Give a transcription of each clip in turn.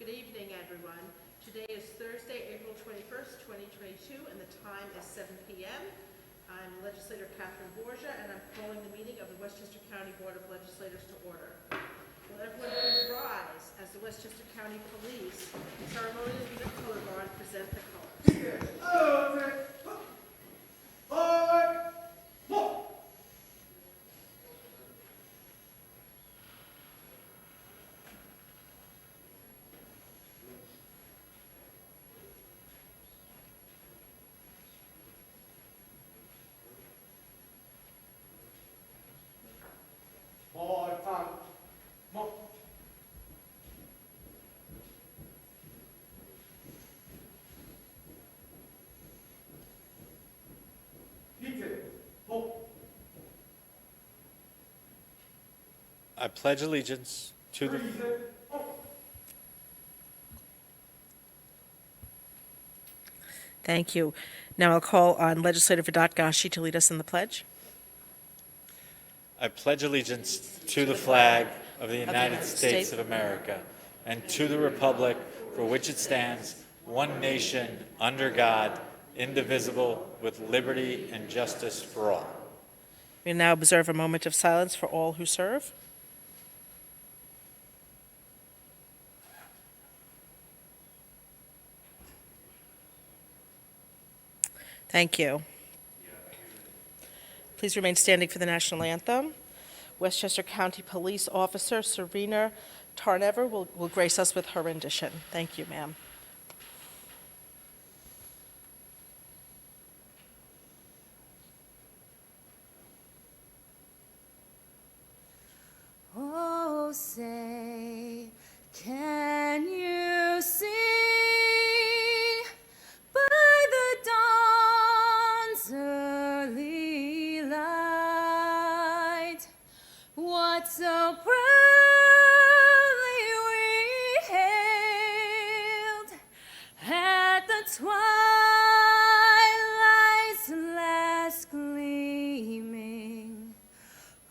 Good evening, everyone. Today is Thursday, April 21st, 2022, and the time is 7 p.m. I'm Legislator Catherine Borgia, and I'm calling the meeting of the Westchester County Board of Legislators to order. Will everyone please rise as the Westchester County Police ceremonially lead a color guard present the colors. I pledge allegiance to the... Thank you. Now I'll call on Legislator Vidat Gashi to lead us in the pledge. I pledge allegiance to the flag of the United States of America and to the republic for which it stands, one nation, under God, indivisible, with liberty and justice for all. We now observe a moment of silence for all who serve. Thank you. Please remain standing for the national anthem. Westchester County Police Officer Serena Tarnever will grace us with her rendition. Thank you, ma'am. Oh, say, can you see by the dawn's early light what so proudly we hailed at the twilight's last gleaming,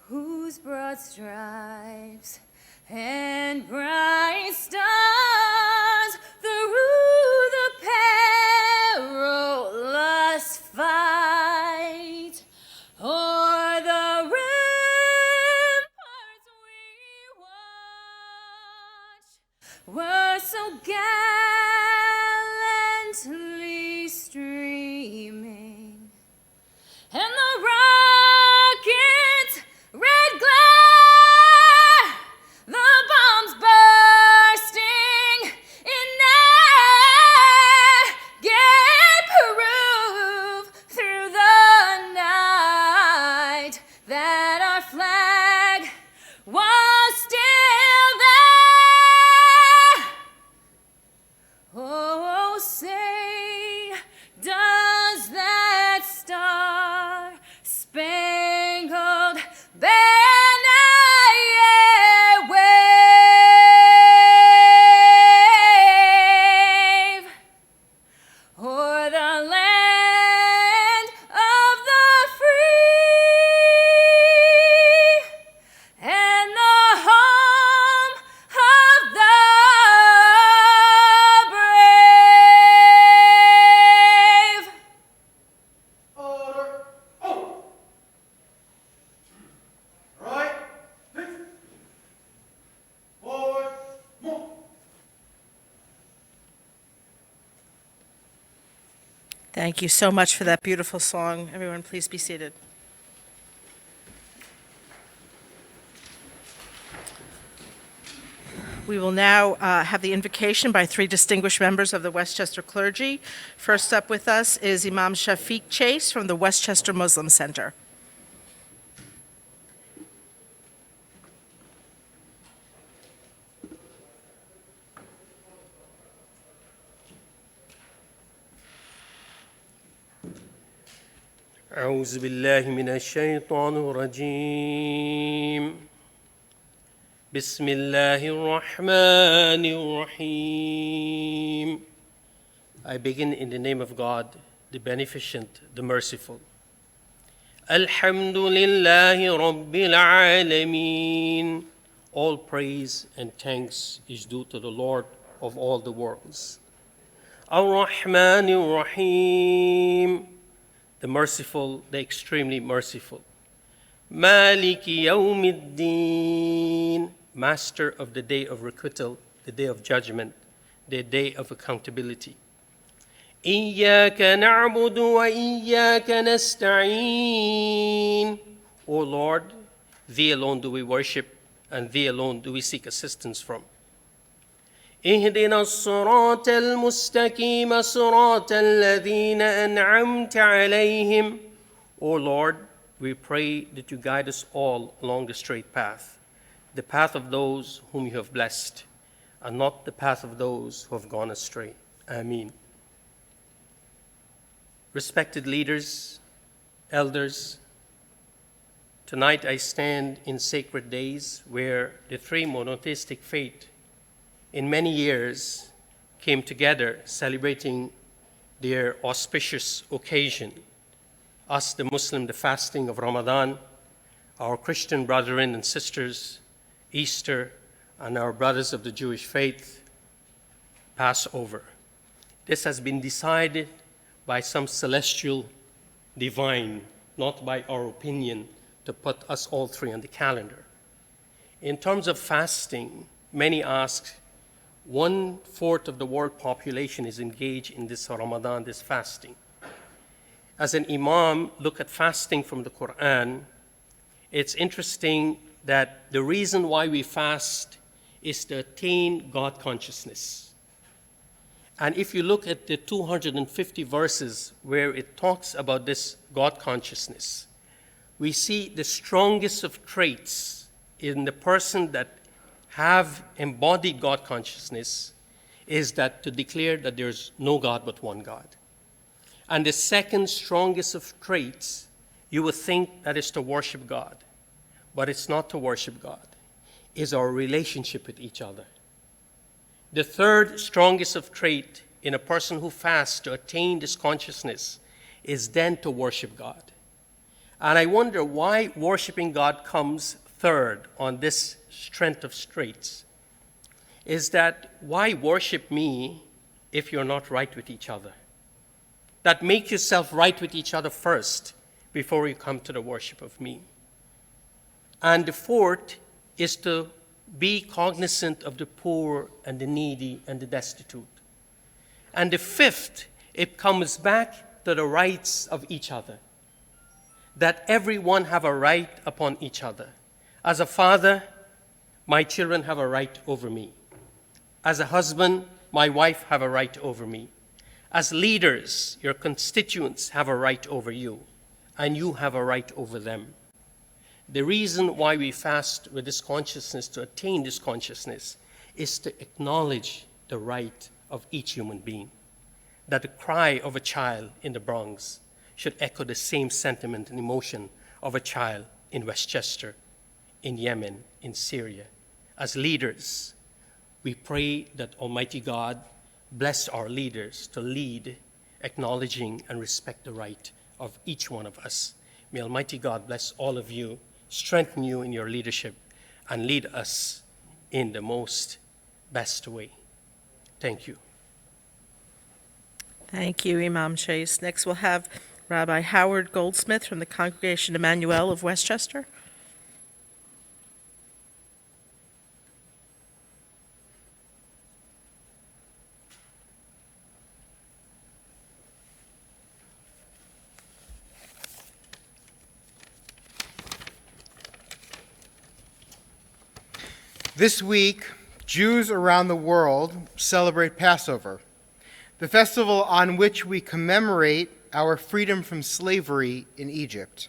whose broad stripes and bright stars through the perilous fight o'er the ramparts we watch were so gallantly streaming, and the rocket's red glare, the bombs bursting in air, gave proof through the night that our flag was still there. Oh, say, does that star-spangled banner yet wave o'er the land of the free and the home of the brave? Order. Oh! Right. Forward. Move. Thank you so much for that beautiful song. Everyone, please be seated. We will now have the invocation by three distinguished members of the Westchester clergy. First up with us is Imam Shafiq Chase from the Westchester Muslim Center. أعوذ بالله من الشيطان الرجيم بسم الله الرحمن الرحيم. I begin in the name of God, the Beneficent, the Merciful. الحمد لله رب العالمين. All praise and thanks is due to the Lord of all the worlds. Ar-Rahman Ar-Rahim, the merciful, the extremely merciful. Maliki Yawmiddin, master of the day of requital, the day of judgment, the day of accountability. Iyyaka na'budu wa iyyaka nasta'in. O Lord, Thee alone do we worship, and Thee alone do we seek assistance from. اهدنا الصراط المستقيم صراط الذين أنعمت عليهم. O Lord, we pray that you guide us all along the straight path, the path of those whom you have blessed, and not the path of those who have gone astray. Ameen. Respected leaders, elders, tonight I stand in sacred days where the three monotheistic faiths in many years came together celebrating their auspicious occasion. Us, the Muslim, the fasting of Ramadan, our Christian brethren and sisters, Easter, and our brothers of the Jewish faith, Passover. This has been decided by some celestial divine, not by our opinion, to put us all three on the calendar. In terms of fasting, many ask, 1/4 of the world population is engaged in this Ramadan, this fasting. As an imam, look at fasting from the Quran. It's interesting that the reason why we fast is to attain God consciousness. And if you look at the 250 verses where it talks about this God consciousness, we see the strongest of traits in the person that have embodied God consciousness is that to declare that there's no God but one God. And the second strongest of traits, you would think that is to worship God, but it's not to worship God, is our relationship with each other. The third strongest of trait in a person who fasts to attain this consciousness is then to worship God. And I wonder why worshiping God comes third on this strength of traits. Is that why worship me if you're not right with each other? That make yourself right with each other first before you come to the worship of me. And the fourth is to be cognizant of the poor and the needy and the destitute. And the fifth, it comes back to the rights of each other, that everyone have a right upon each other. As a father, my children have a right over me. As a husband, my wife have a right over me. As leaders, your constituents have a right over you, and you have a right over them. The reason why we fast with this consciousness, to attain this consciousness, is to acknowledge the right of each human being. That the cry of a child in the Bronx should echo the same sentiment and emotion of a child in Westchester, in Yemen, in Syria. As leaders, we pray that Almighty God bless our leaders to lead, acknowledging and respect the right of each one of us. May Almighty God bless all of you, strengthen you in your leadership, and lead us in the most best way. Thank you. Thank you, Imam Chase. Next, we'll have Rabbi Howard Goldsmith from the Congregation Emmanuel of Westchester. This week, Jews around the world celebrate Passover, the festival on which we commemorate our freedom from slavery in Egypt.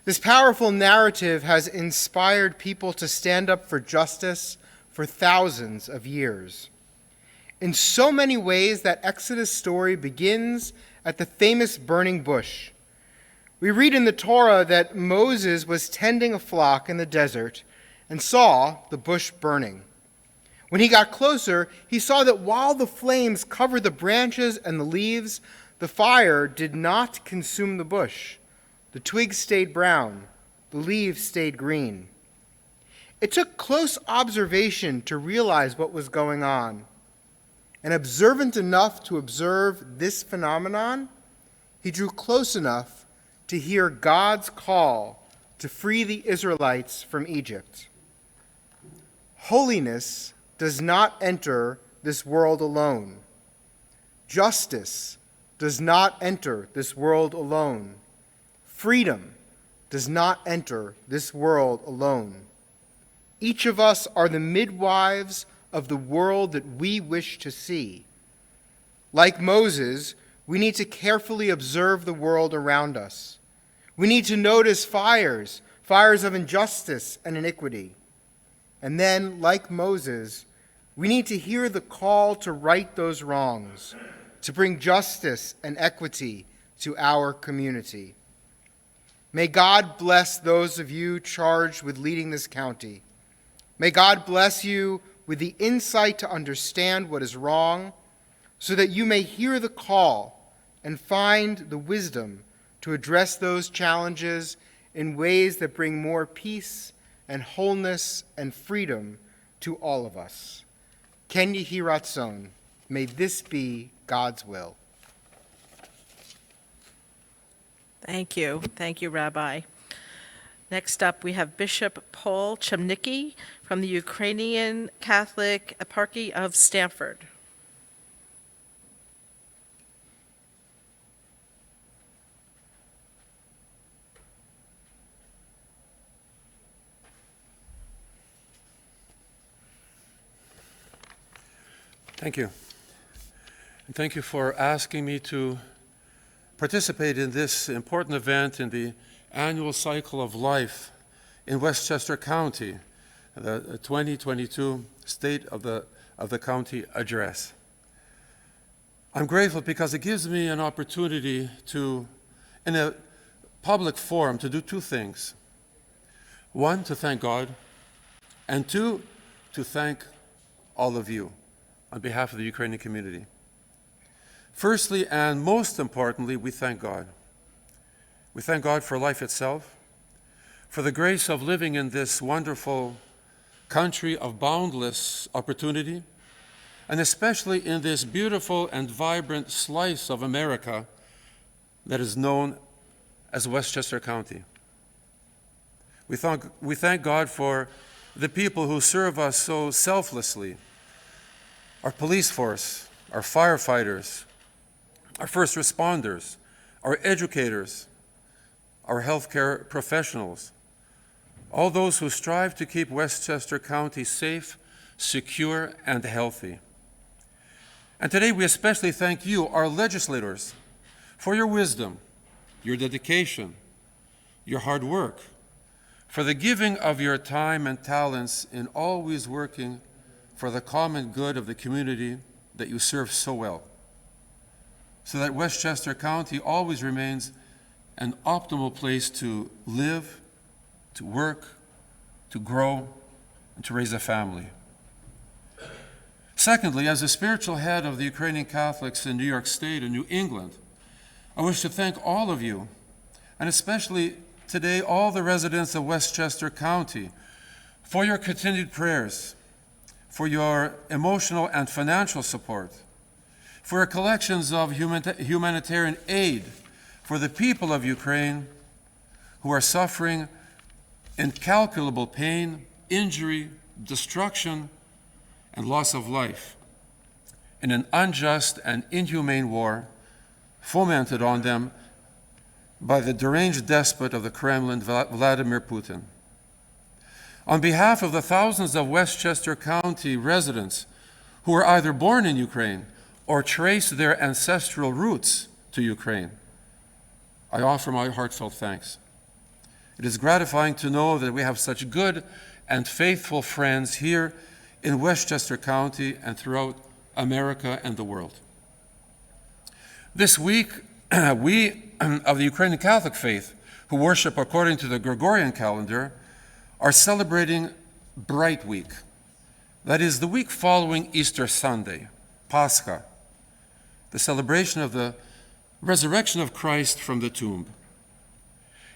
This powerful narrative has inspired people to stand up for justice for thousands of years. In so many ways, that Exodus story begins at the famous burning bush. We read in the Torah that Moses was tending a flock in the desert and saw the bush burning. When he got closer, he saw that while the flames covered the branches and the leaves, the fire did not consume the bush. The twigs stayed brown, the leaves stayed green. It took close observation to realize what was going on. and observant enough to observe this phenomenon, he drew close enough to hear God's call to free the Israelites from Egypt. Holiness does not enter this world alone. Justice does not enter this world alone. Freedom does not enter this world alone. Each of us are the midwives of the world that we wish to see. Like Moses, we need to carefully observe the world around us. We need to notice fires of injustice and iniquity. And then, like Moses, we need to hear the call to right those wrongs, to bring justice and equity to our community. May God bless those of you charged with leading this county. May God bless you with the insight to understand what is wrong, so that you may hear the call and find the wisdom to address those challenges in ways that bring more peace and wholeness and freedom to all of us. Ken Yehi Ratzon, may this be God's will. Thank you. Thank you, Rabbi. Next up, we have Bishop Paul Chemnicki from the Ukrainian Catholic Eparchy of Stamford. Thank you. And thank you for asking me to participate in this important event in the annual cycle of life in Westchester County, the 2022 State of the County Address. I'm grateful because it gives me an opportunity to, in a public forum, to do two things. One, to thank God, and two, to thank all of you on behalf of the Ukrainian community. Firstly, and most importantly, we thank God. We thank God for life itself, for the grace of living in this wonderful country of boundless opportunity, and especially in this beautiful and vibrant slice of America that is known as Westchester County. We thank God for the people who serve us so selflessly, our police force, our firefighters, our first responders, our educators, our healthcare professionals, all those who strive to keep Westchester County safe, secure, and healthy. And today we especially thank you, our legislators, for your wisdom, your dedication, your hard work, for the giving of your time and talents in always working for the common good of the community that you serve so well, so that Westchester County always remains an optimal place to live, to work, to grow, and to raise a family. Secondly, as the spiritual head of the Ukrainian Catholics in New York State and New England, I wish to thank all of you, and especially today all the residents of Westchester County, for your continued prayers, for your emotional and financial support, for your collections of humanitarian aid for the people of Ukraine who are suffering incalculable pain, injury, destruction, and loss of life in an unjust and inhumane war fomented on them by the deranged despot of the Kremlin, Vladimir Putin. On behalf of the thousands of Westchester County residents who were either born in Ukraine or trace their ancestral roots to Ukraine, I offer my heartfelt thanks. It is gratifying to know that we have such good and faithful friends here in Westchester County and throughout America and the world. This week, we of the Ukrainian Catholic faith, who worship according to the Gregorian calendar, are celebrating Bright Week. That is the week following Easter Sunday, Pascha, the celebration of the resurrection of Christ from the tomb.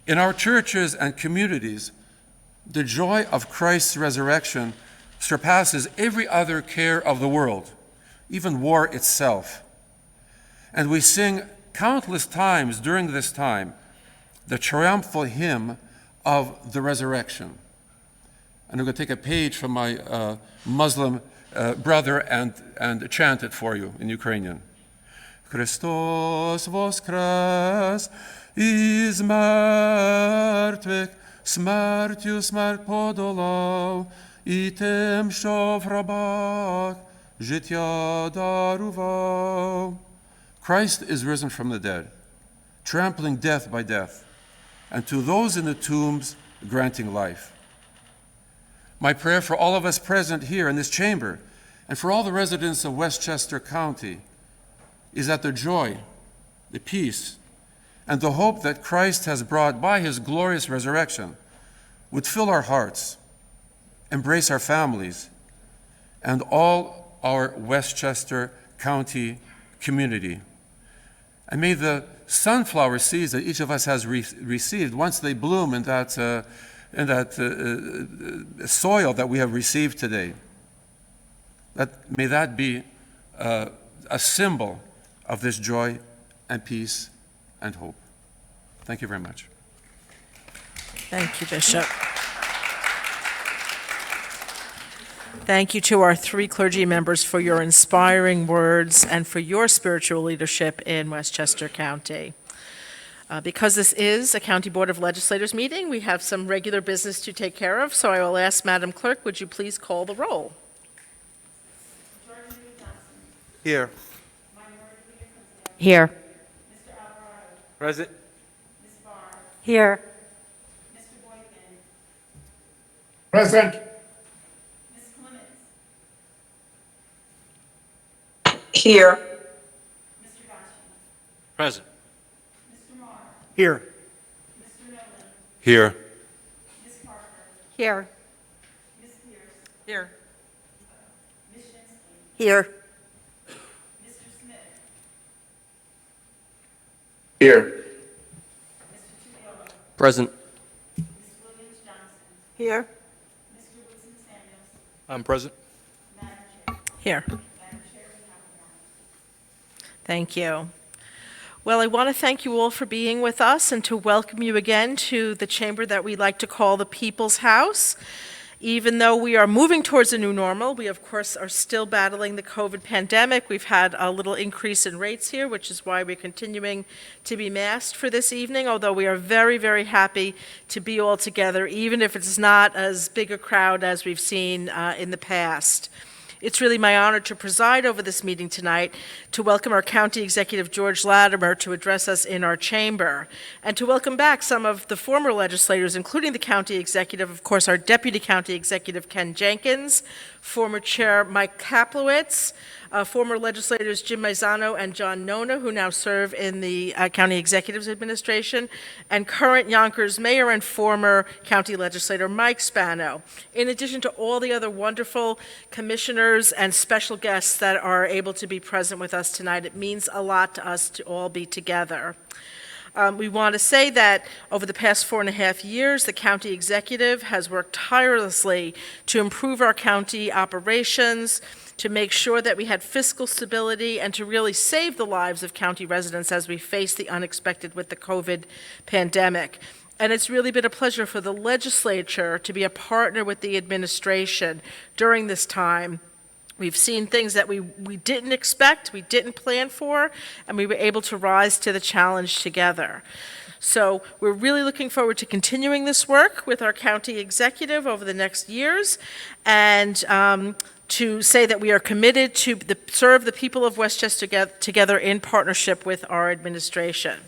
In our churches and communities, the joy of Christ's resurrection surpasses every other care of the world. even war itself. And we sing countless times during this time the triumphal hymn of the resurrection. And I'm going to take a page from my Muslim brother and chant it for you in Ukrainian. Christos voskres iz mертвих, смертю смерть подолав, і тим, що в рабах життя дарував. Christ is risen from the dead, trampling death by death, and to those in the tombs granting life. My prayer for all of us present here in this chamber and for all the residents of Westchester County is that the joy, the peace, and the hope that Christ has brought by his glorious resurrection would fill our hearts, embrace our families, and all our Westchester County community. And may the sunflower seeds that each of us has received, once they bloom in that soil that we have received today, may that be a symbol of this joy and peace and hope. Thank you very much. Thank you, Bishop. Thank you to our three clergy members for your inspiring words and for your spiritual leadership in Westchester County. Because this is a County Board of Legislators meeting, we have some regular business to take care of, so I will ask Madam Clerk, would you please call the roll? Here. Here. Present. Here. Present. Here. Present. Here. Here. Here. Here. Here. Here. Present. Here. I'm present. Here. Thank you. Well, I want to thank you all for being with us and to welcome you again to the chamber that we like to call the People's House. Even though we are moving towards a new normal, we of course are still battling the COVID pandemic. We've had a little increase in rates here, which is why we're continuing to be masked for this evening, although we are very, very happy to be all together, even if it's not as big a crowd as we've seen in the past. It's really my honor to preside over this meeting tonight, to welcome our County Executive George Latimer to address us in our chamber, and to welcome back some of the former legislators, including the County Executive, of course, our Deputy County Executive Ken Jenkins, former Chair Mike Kaplowitz, former legislators Jim Maizano and John Nona, who now serve in the County Executive's Administration, and current Yonkers Mayor and former County Legislator Mike Spano, in addition to all the other wonderful commissioners and special guests that are able to be present with us tonight. It means a lot to us to all be together. We want to say that over the past 4.5 years, the county executive has worked tirelessly to improve our county operations, to make sure that we had fiscal stability, and to really save the lives of county residents as we face the unexpected with the COVID pandemic. And it's really been a pleasure for the legislature to be a partner with the administration during this time. We've seen things that we didn't expect, we didn't plan for, and we were able to rise to the challenge together. So we're really looking forward to continuing this work with our county executive over the next years, and to say that we are committed to serve the people of Westchester together in partnership with our administration.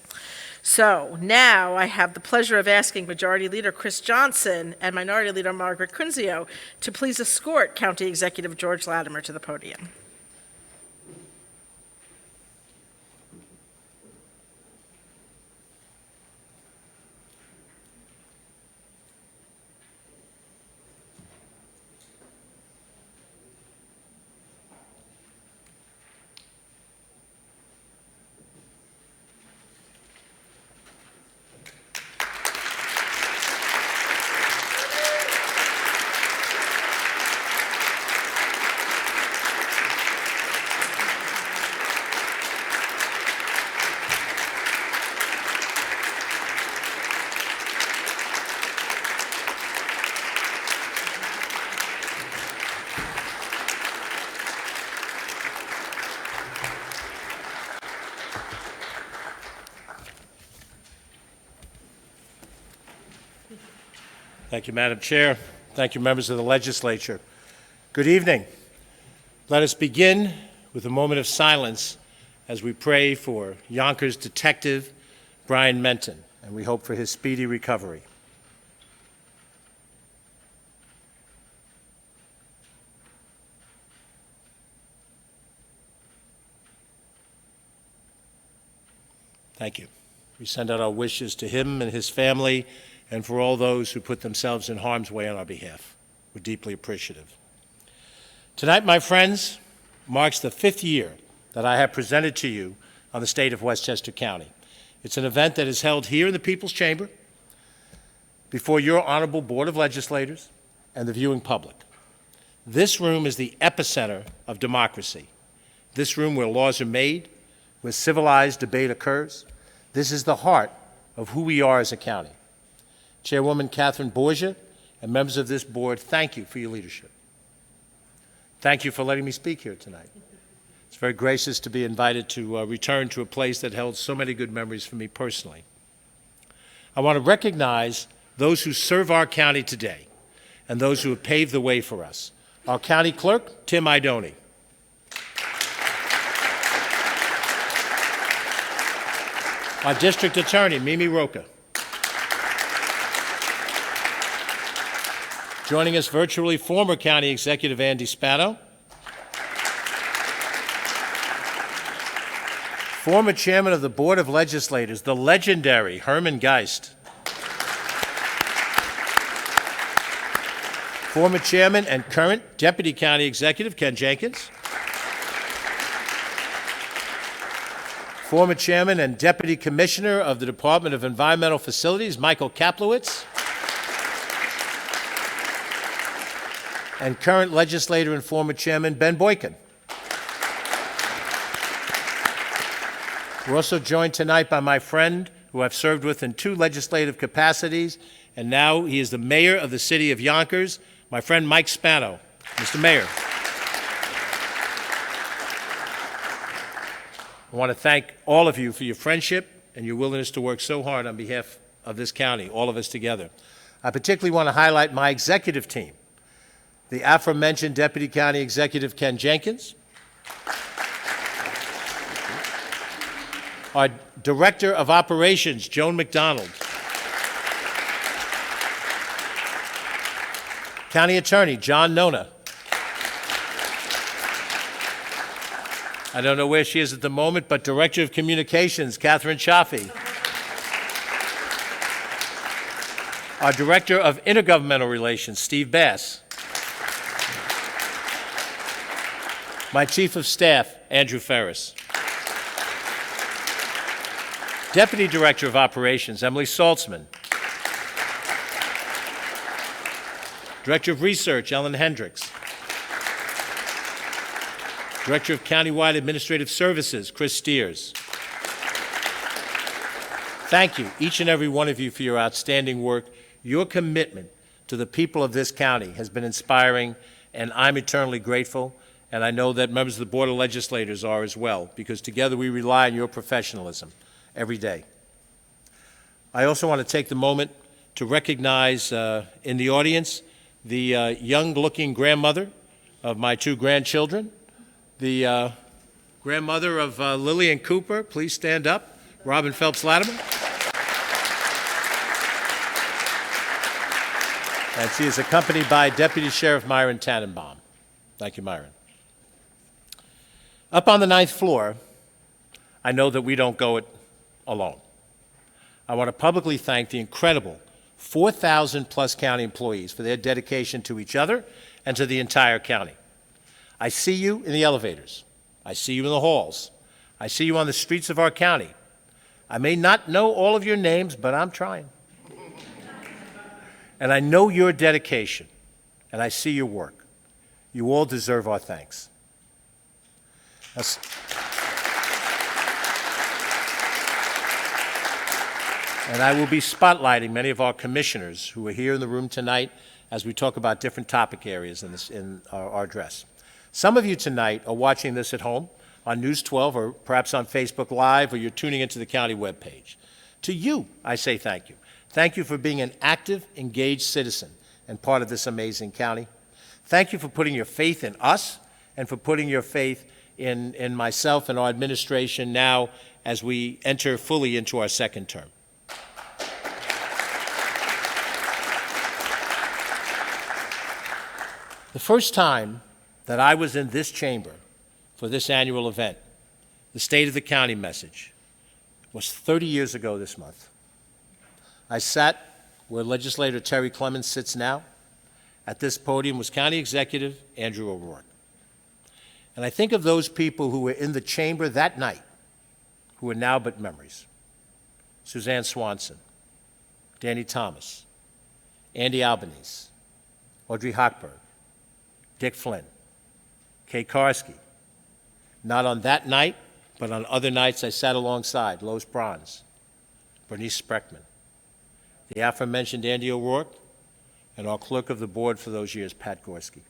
So now I have the pleasure of asking Majority Leader Chris Johnson and Minority Leader Margaret Kunzio to please escort County Executive George Latimer to the podium. Thank you, Madam Chair. Thank you, members of the legislature. Good evening. Let us begin with a moment of silence as we pray for Yonkers detective Brian Menton, and we hope for his speedy recovery. Thank you. We send out our wishes to him and his family and for all those who put themselves in harm's way on our behalf. We're deeply appreciative. Tonight, my friends, marks the 5th year that I have presented to you on the state of Westchester County. It's an event that is held here in the People's Chamber before your honorable Board of Legislators and the viewing public. This room is the epicenter of democracy. This room where laws are made, where civilized debate occurs. This is the heart of who we are as a county. Chairwoman Catherine Borgia and members of this board, thank you for your leadership. Thank you for letting me speak here tonight. It's very gracious to be invited to return to a place that held so many good memories for me personally. I want to recognize those who serve our county today and those who have paved the way for us. Our county clerk, Tim Idoni. Our district attorney, Mimi Roca. Joining us virtually, former county executive Andy Spano. Former chairman of the Board of Legislators, the legendary Herman Geist. Former chairman and current deputy county executive Ken Jenkins. Former chairman and deputy commissioner of the Department of Environmental Facilities, Michael Kaplowitz. And current legislator and former chairman, Ben Boykin. We're also joined tonight by my friend, who I've served with in 2 legislative capacities, and now he is the mayor of the city of Yonkers, my friend Mike Spano. Mr. Mayor. I want to thank all of you for your friendship and your willingness to work so hard on behalf of this county, all of us together. I particularly want to highlight my executive team, the aforementioned Deputy County Executive Ken Jenkins, our Director of Operations, Joan McDonald, County Attorney, John Nona. I don't know where she is at the moment, but Director of Communications, Catherine Chaffee. Our Director of Intergovernmental Relations, Steve Bass. My Chief of Staff, Andrew Ferris. Deputy Director of Operations, Emily Saltzman. Director of Research, Ellen Hendricks. Director of Countywide Administrative Services, Chris Steers. Thank you, each and every one of you, for your outstanding work. Your commitment to the people of this county has been inspiring, and I'm eternally grateful, and I know that members of the Board of Legislators are as well, because together we rely on your professionalism every day. I also want to take the moment to recognize in the audience the young-looking grandmother of my 2 grandchildren, the grandmother of Lillian Cooper. Please stand up. Robin Phelps Latimer. And she is accompanied by Deputy Sheriff Myron Tannenbaum. Thank you, Myron. Up on the 9th floor, I know that we don't go it alone. I want to publicly thank the incredible 4,000-plus county employees for their dedication to each other and to the entire county. I see you in the elevators. I see you in the halls. I see you on the streets of our county. I may not know all of your names, but I'm trying. And I know your dedication, and I see your work. You all deserve our thanks. And I will be spotlighting many of our commissioners who are here in the room tonight as we talk about different topic areas in our address. Some of you tonight are watching this at home on News 12 or perhaps on Facebook Live, or you're tuning into the county webpage. To you, I say thank you. Thank you for being an active, engaged citizen and part of this amazing county. Thank you for putting your faith in us and for putting your faith in myself and our administration now as we enter fully into our second term. The first time that I was in this chamber for this annual event, the State of the County message, was 30 years ago this month. I sat where Legislator Terry Clemens sits now. At this podium was County Executive Andrew O'Rourke. And I think of those people who were in the chamber that night, who are now but memories. Suzanne Swanson, Danny Thomas, Andy Albanese, Audrey Hochberg, Dick Flynn, Kay Karski. Not on that night, but on other nights I sat alongside Lois Bronze, Bernice Spreckman, the aforementioned Andy O'Rourke, and our clerk of the board for those years, Pat Gorski.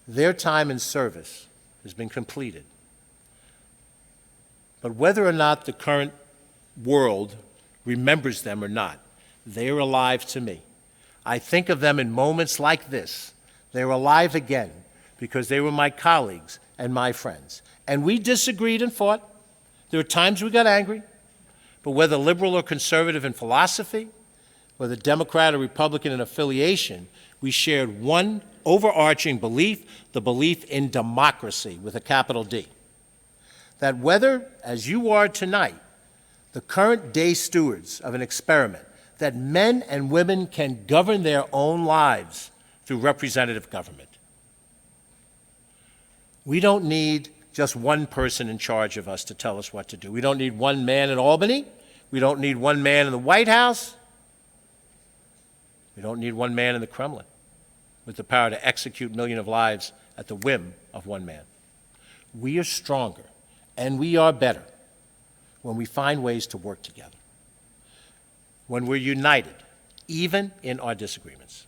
Their time in service has been completed. But whether or not the current world remembers them or not, they are alive to me. I think of them in moments like this. They're alive again because they were my colleagues and my friends. And we disagreed and fought. There were times we got angry. But whether liberal or conservative in philosophy, whether Democrat or Republican in affiliation, we shared one overarching belief, the belief in democracy with a capital D. That whether, as you are tonight, the current day stewards of an experiment, that men and women can govern their own lives through representative government. We don't need just one person in charge of us to tell us what to do. We don't need one man in Albany. We don't need one man in the White House. We don't need one man in the Kremlin with the power to execute millions of lives at the whim of one man. We are stronger and we are better when we find ways to work together, when we're united, even in our disagreements.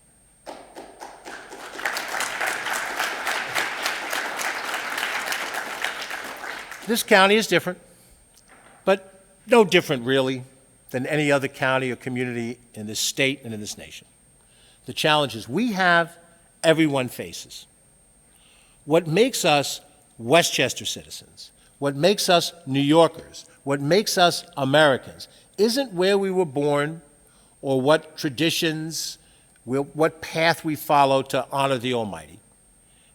This county is different, but no different really than any other county or community in this state and in this nation. The challenges we have, everyone faces. What makes us Westchester citizens, what makes us New Yorkers, what makes us Americans, isn't where we were born or what traditions, what path we follow to honor the Almighty.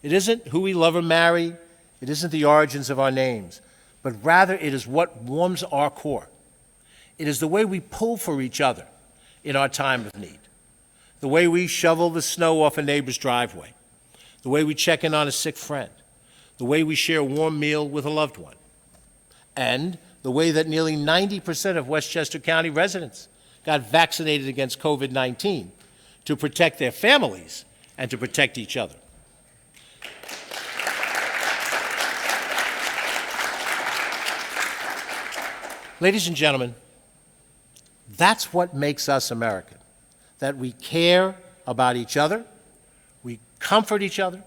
It isn't who we love or marry. It isn't the origins of our names, but rather it is what warms our core. It is the way we pull for each other in our time of need, the way we shovel the snow off a neighbor's driveway, the way we check in on a sick friend, the way we share a warm meal with a loved one, and the way that nearly 90% of Westchester County residents got vaccinated against COVID-19 to protect their families and to protect each other. Ladies and gentlemen, that's what makes us American, that we care about each other, we comfort each other,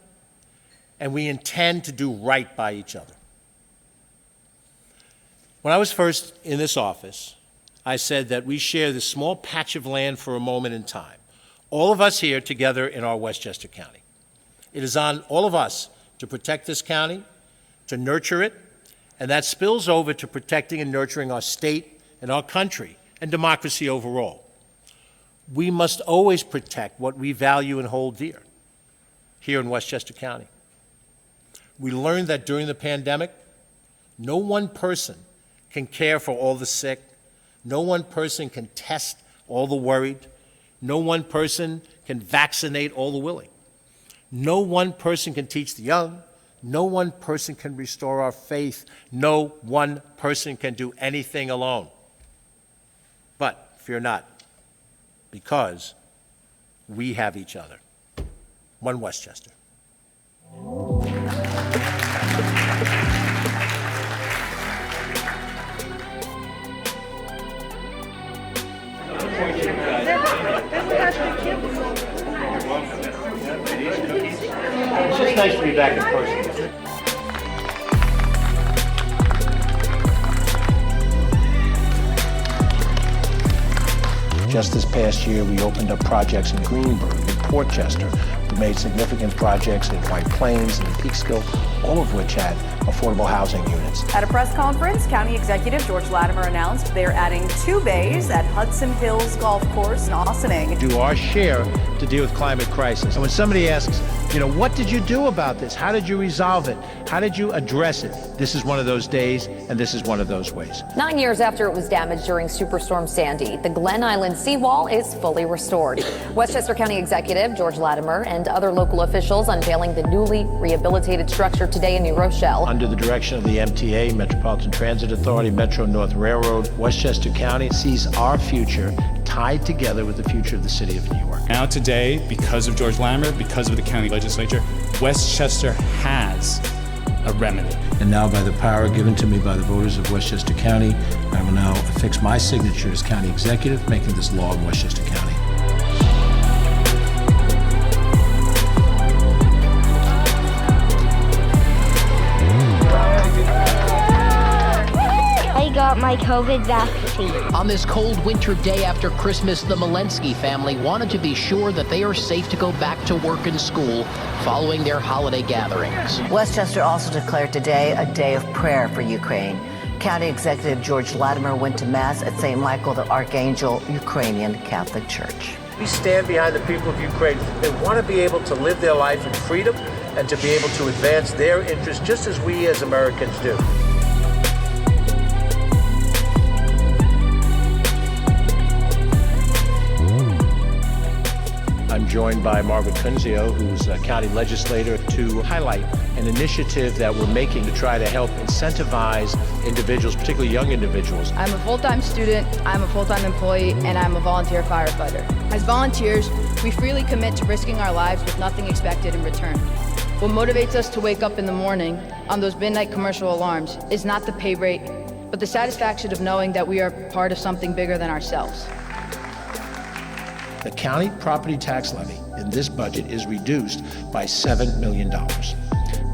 and we intend to do right by each other. When I was first in this office, I said that we share this small patch of land for a moment in time, all of us here together in our Westchester County. It is on all of us to protect this county, to nurture it, and that spills over to protecting and nurturing our state and our country and democracy overall. We must always protect what we value and hold dear here in Westchester County. We learned that during the pandemic, no one person can care for all the sick, no one person can test all the worried, no one person can vaccinate all the willing, no one person can teach the young, no one person can restore our faith. No one person can do anything alone. But fear not, because we have each other. One Westchester. It's just nice to be back in person. Just this past year, we opened up projects in Greenburgh, in Portchester. We made significant projects in White Plains and in Fiscal, all of which had affordable housing units. At a press conference, County Executive George Latimer announced they're adding 2 bays at Hudson Hills Golf Course in Ossining. Do our share to deal with climate crisis. And when somebody asks, what did you do about this? How did you resolve it? How did you address it? This is one of those days, and this is one of those ways. 9 years after it was damaged during Superstorm Sandy, the Glen Island seawall is fully restored. Westchester County Executive George Latimer and other local officials unveiling the newly rehabilitated structure today in New Rochelle. Under the direction of the MTA, Metropolitan Transit Authority, Metro North Railroad, Westchester County sees our future tied together with the future of the city of New York. Now today, because of George Latimer, because of the county legislature, Westchester has a remedy. And now, by the power given to me by the voters of Westchester County, I will now affix my signature as county executive, making this law in Westchester County. Got my COVID vaccine. On this cold winter day after Christmas, the Malensky family wanted to be sure that they are safe to go back to work and school following their holiday gatherings. Westchester also declared today a day of prayer for Ukraine. County Executive George Latimer went to Mass at St. Michael the Archangel Ukrainian Catholic Church. We stand behind the people of Ukraine. They want to be able to live their life in freedom and to be able to advance their interests just as we as Americans do. I'm joined by Margaret Kunzio, who's a county legislator, to highlight an initiative that we're making to try to help incentivize individuals, particularly young individuals. I'm a full-time student, I'm a full-time employee, and I'm a volunteer firefighter. As volunteers, we freely commit to risking our lives with nothing expected in return. What motivates us to wake up in the morning on those midnight commercial alarms is not the pay rate, but the satisfaction of knowing that we are part of something bigger than ourselves. The county property tax levy in this budget is reduced by $7 million.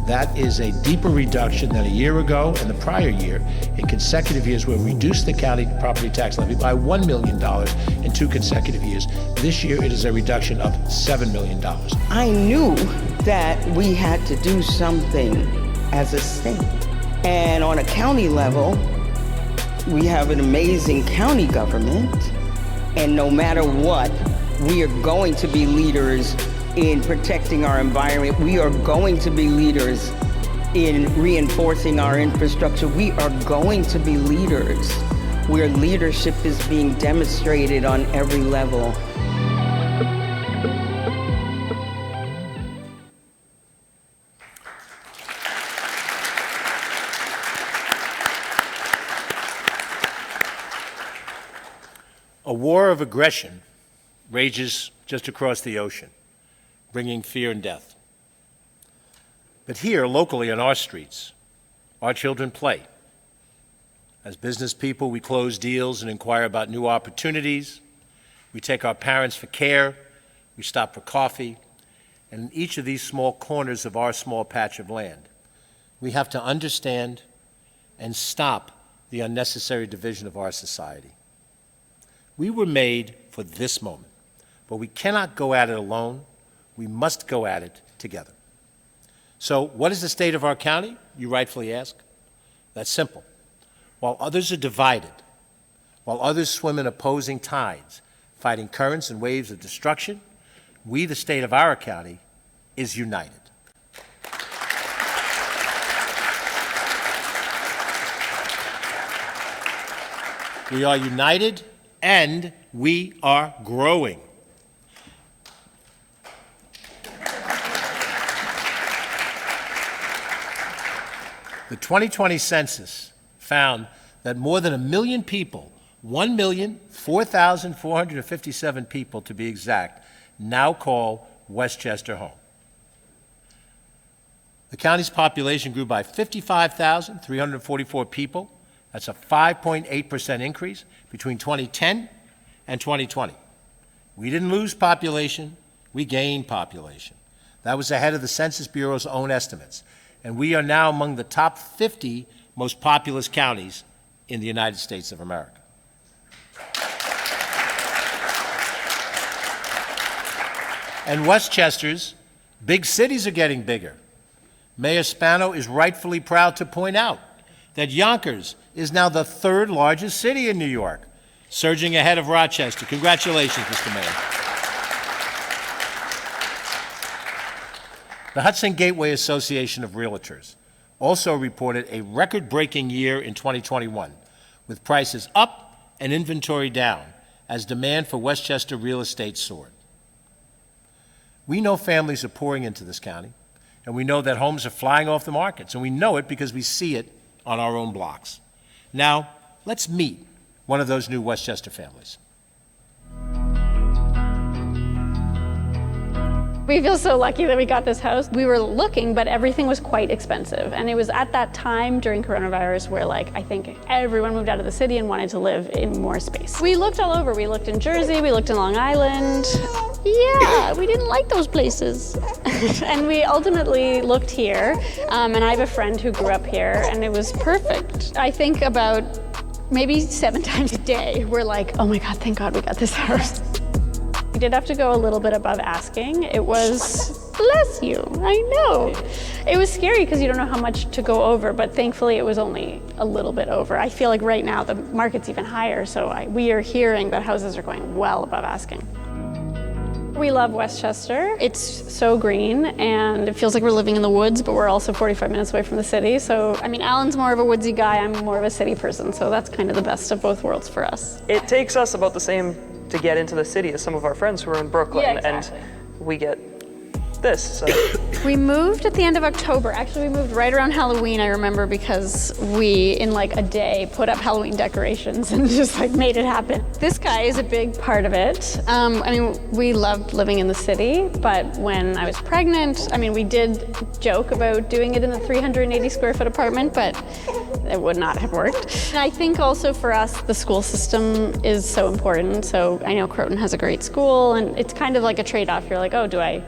That is a deeper reduction than a year ago and the prior year. In consecutive years, we'll reduce the county property tax levy by $1 million in 2 consecutive years. This year, it is a reduction of $7 million. I knew that we had to do something as a state. And on a county level, we have an amazing county government. And no matter what, we are going to be leaders in protecting our environment. We are going to be leaders in reinforcing our infrastructure. We are going to be leaders where leadership is being demonstrated on every level. A war of aggression rages just across the ocean, bringing fear and death. But here, locally on our streets, our children play. As business people, we close deals and inquire about new opportunities. We take our parents for care. We stop for coffee. And in each of these small corners of our small patch of land, we have to understand and stop the unnecessary division of our society. We were made for this moment, but we cannot go at it alone. We must go at it together. So what is the state of our county, you rightfully ask? That's simple. While others are divided, while others swim in opposing tides, fighting currents and waves of destruction, we, the state of our county, is united. We are united and we are growing. The 2020 census found that more than 1 million people, 1,004,457 people to be exact, now call Westchester home. The county's population grew by 55,344 people. That's a 5.8% increase between 2010 and 2020. We didn't lose population, we gained population. That was ahead of the Census Bureau's own estimates. And we are now among the top 50 most populous counties in the United States of America. And Westchester's big cities are getting bigger. Mayor Spano is rightfully proud to point out that Yonkers is now the third largest city in New York, surging ahead of Rochester. Congratulations, Mr. Mayor. The Hudson Gateway Association of Realtors also reported a record-breaking year in 2021, with prices up and inventory down as demand for Westchester real estate soared. We know families are pouring into this county, and we know that homes are flying off the markets, and we know it because we see it on our own blocks. Now, let's meet one of those new Westchester families. We feel so lucky that we got this house. We were looking, but everything was quite expensive. And it was at that time during coronavirus where I think everyone moved out of the city and wanted to live in more space. We looked all over. We looked in Jersey, we looked in Long Island. Yeah, we didn't like those places. And we ultimately looked here. And I have a friend who grew up here and it was perfect. I think about maybe 7 times a day, we're like, oh my God, thank God we got this house. We did have to go a little bit above asking. It was, bless you, I know. It was scary because you don't know how much to go over, but thankfully it was only a little bit over. I feel like right now the market's even higher, so we are hearing that houses are going well above asking. We love Westchester. It's so green and it feels like we're living in the woods, but we're also 45 minutes away from the city. So, I mean, Alan's more of a woodsy guy, I'm more of a city person, so that's kind of the best of both worlds for us. It takes us about the same to get into the city as some of our friends who are in Brooklyn, yeah, exactly. And we get this. So. We moved at the end of October. Actually, we moved right around Halloween, I remember, because we, in a day, put up Halloween decorations and just made it happen. This guy is a big part of it. I mean, we loved living in the city, but when I was pregnant, I mean, we did joke about doing it in a 380 square foot apartment, but it would not have worked. And I think also for us, the school system is so important. So I know Croton has a great school, and it's kind of like a trade-off. You're like, oh, do I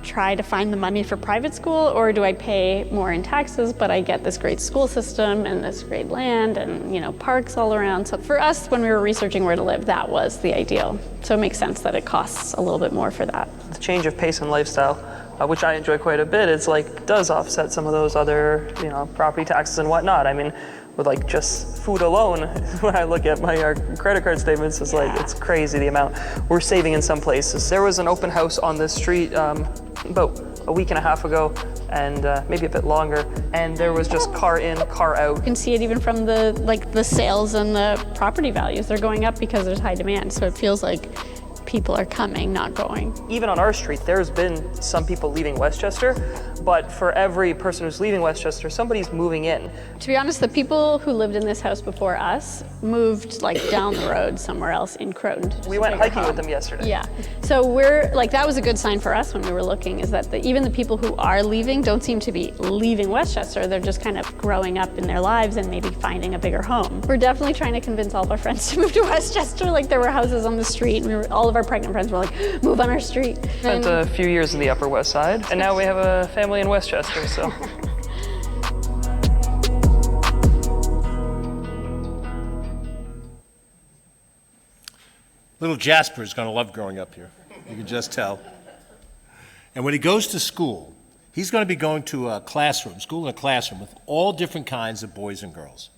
try to find the money for private school, or do I pay more in taxes, but I get this great school system and this great land and parks all around. So for us, when we were researching where to live, that was the ideal. So it makes sense that it costs a little bit more for that. The change of pace and lifestyle, which I enjoy quite a bit, is does offset some of those other property taxes and whatnot. I mean, with just food alone, when I look at our credit card statements, it's crazy the amount we're saving in some places. There was an open house on this street about a week and a half ago, and maybe a bit longer, and there was just car in, car out. You can see it even from the sales and the property values. They're going up because there's high demand, so it feels like people are coming, not going. Even on our street, there's been some people leaving Westchester, but for every person who's leaving Westchester, somebody's moving in. To be honest, the people who lived in this house before us moved down the road somewhere else in Croton. We went hiking with them yesterday. Yeah, so we're that was a good sign for us when we were looking, is that even the people who are leaving don't seem to be leaving Westchester. They're just kind of growing up in their lives and maybe finding a bigger home. We're definitely trying to convince all of our friends to move to Westchester. There were houses on the street, and all of our pregnant friends were like, move on our street. Spent a few years in the Upper West Side, and now we have a family in Westchester, so. Little Jasper is going to love growing up here. You can just tell. And when he goes to school, he's going to be going to a classroom, school in a classroom with all different kinds of boys and girls.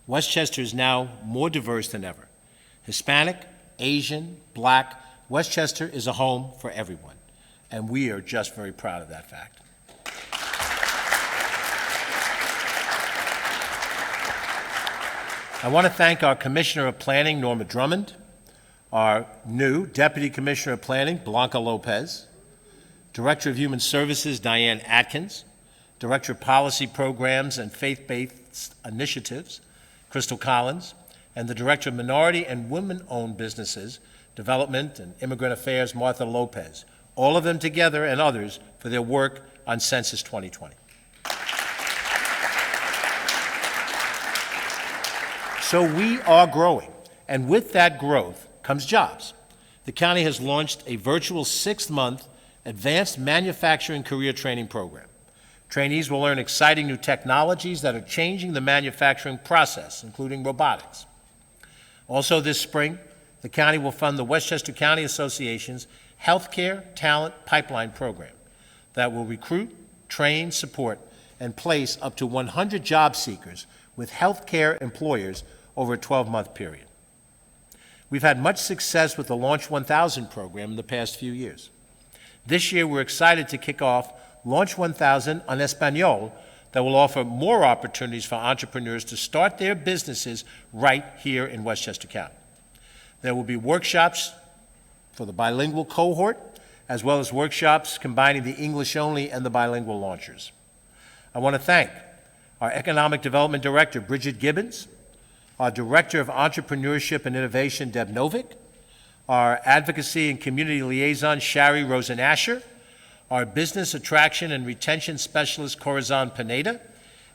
Westchester is now more diverse than ever. Hispanic, Asian, Black, Westchester is a home for everyone. And we are just very proud of that fact. I want to thank our Commissioner of Planning, Norma Drummond, our new Deputy Commissioner of Planning, Blanca Lopez, Director of Human Services, Diane Atkins, Director of Policy Programs and Faith-Based Initiatives, Crystal Collins, and the Director of Minority and Women-Owned Businesses, Development and Immigrant Affairs, Martha Lopez, all of them together and others for their work on Census 2020. So we are growing, and with that growth comes jobs. The county has launched a virtual 6-month advanced manufacturing career training program. Trainees will learn exciting new technologies that are changing the manufacturing process, including robotics. Also this spring, the county will fund the Westchester County Association's healthcare talent pipeline program that will recruit, train, support, and place up to 100 job seekers with healthcare employers over a 12-month period. We've had much success with the Launch 1000 program in the past few years. This year, we're excited to kick off Launch 1000 en Español that will offer more opportunities for entrepreneurs to start their businesses right here in Westchester County. There will be workshops for the bilingual cohort, as well as workshops combining the English-only and the bilingual launchers. I want to thank our Economic Development Director, Bridget Gibbons, our Director of Entrepreneurship and Innovation, Deb Novick, our Advocacy and Community Liaison, Shari Rosen-Asher, our Business Attraction and Retention Specialist, Corazon Pineda,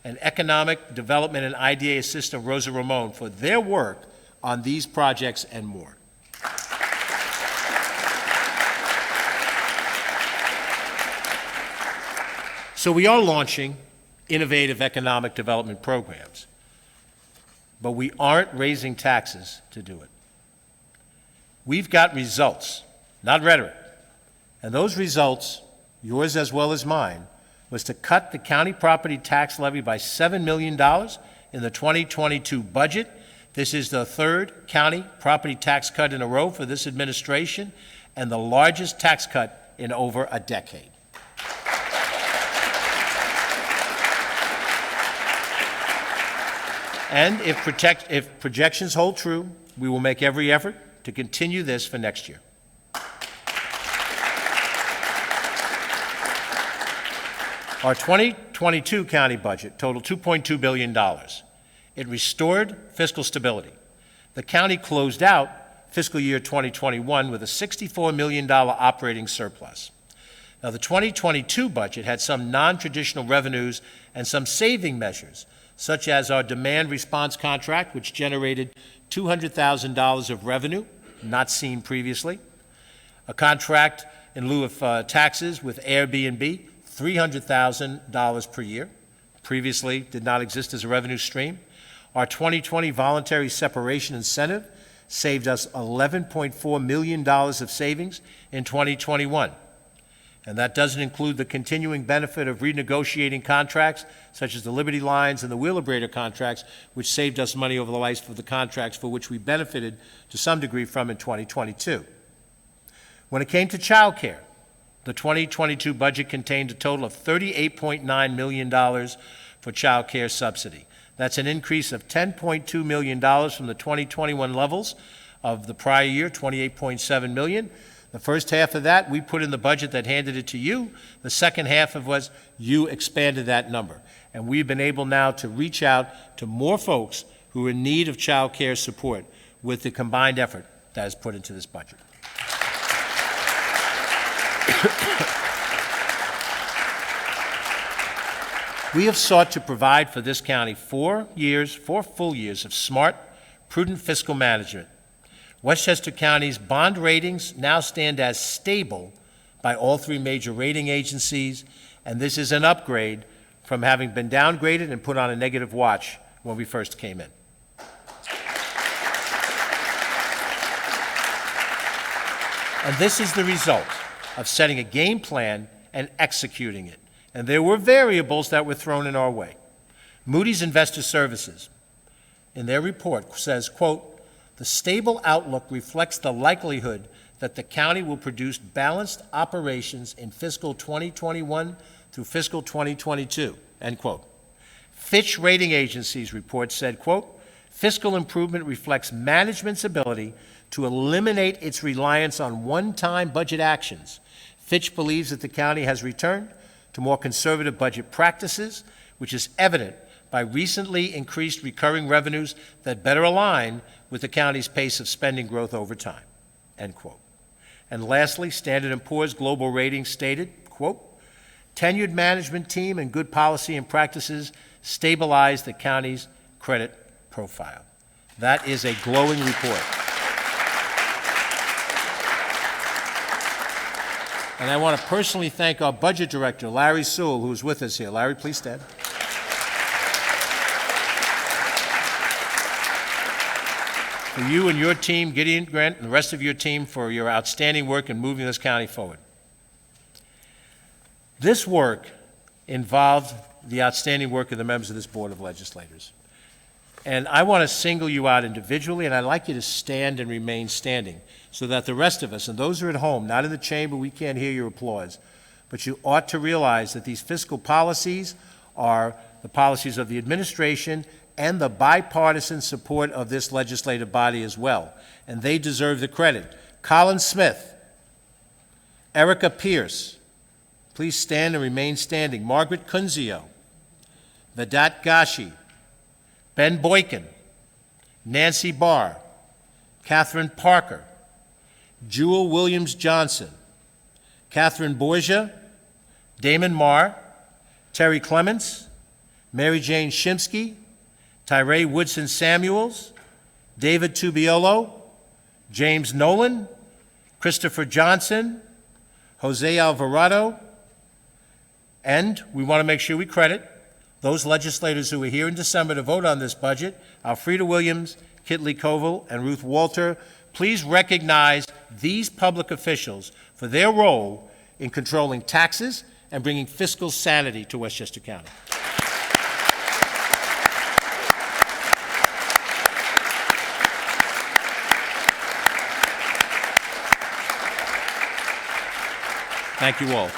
and Economic Development and IDA Assistant, Rosa Ramon, for their work on these projects and more. So we are launching innovative economic development programs, but we aren't raising taxes to do it. We've got results, not rhetoric. And those results, yours as well as mine, was to cut the county property tax levy by $7 million in the 2022 budget. This is the third county property tax cut in a row for this administration and the largest tax cut in over a decade. And if projections hold true, we will make every effort to continue this for next year. Our 2022 county budget totaled $2.2 billion. It restored fiscal stability. The county closed out fiscal year 2021 with a $64 million operating surplus. Now, the 2022 budget had some non-traditional revenues and some saving measures, such as our demand response contract, which generated $200,000 of revenue, not seen previously, a contract in lieu of taxes with Airbnb, $300,000 per year, previously did not exist as a revenue stream. Our 2020 voluntary separation incentive saved us $11.4 million of savings in 2021. And that doesn't include the continuing benefit of renegotiating contracts, such as the Liberty Lines and the Wheelabrator contracts, which saved us money over the life of the contracts for which we benefited to some degree from in 2022. When it came to child care, the 2022 budget contained a total of $38.9 million for child care subsidy. That's an increase of $10.2 million from the 2021 levels of the prior year, $28.7 million. The first half of that, we put in the budget that handed it to you. The second half of was you expanded that number. And we've been able now to reach out to more folks who are in need of child care support with the combined effort that is put into this budget. We have sought to provide for this county 4 full years of smart, prudent fiscal management. Westchester County's bond ratings now stand as stable by all 3 major rating agencies, and this is an upgrade from having been downgraded and put on a negative watch when we first came in. And this is the result of setting a game plan and executing it. And there were variables that were thrown in our way. Moody's Investor Services, in their report, says, quote, "The stable outlook reflects the likelihood that the county will produce balanced operations in fiscal 2021 through fiscal 2022, end quote. Fitch Rating Agency's report said, quote, "Fiscal improvement reflects management's ability to eliminate its reliance on one-time budget actions. Fitch believes that the county has returned to more conservative budget practices, which is evident by recently increased recurring revenues that better align with the county's pace of spending growth over time," end quote. And lastly, Standard & Poor's Global Ratings stated, quote, "Tenured management team and good policy and practices stabilize the county's credit profile." That is a glowing report. And I want to personally thank our budget director, Larry Sewell, who is with us here. Larry, please stand. for you and your team, Gideon Grant, and the rest of your team for your outstanding work in moving this county forward. This work involved the outstanding work of the members of this Board of Legislators. And I want to single you out individually, and I'd like you to stand and remain standing so that the rest of us, and those who are at home, not in the chamber, we can't hear your applause, but you ought to realize that these fiscal policies are the policies of the administration and the bipartisan support of this legislative body as well, and they deserve the credit. Colin Smith, Erica Pierce, please stand and remain standing. Margaret Kunzio, Vedat Gashi, Ben Boykin, Nancy Barr, Catherine Parker, Jewel Williams Johnson, Catherine Borgia, Damon Marr, Terry Clements, Mary Jane Shimsky, Tyree Woodson Samuels, David Tubiolo, James Nolan, Christopher Johnson, Jose Alvarado, and we want to make sure we credit those legislators who were here in December to vote on this budget, Alfreda Williams, Kitley Koval, and Ruth Walter. Please recognize these public officials for their role in controlling taxes and bringing fiscal sanity to Westchester County. Thank you all.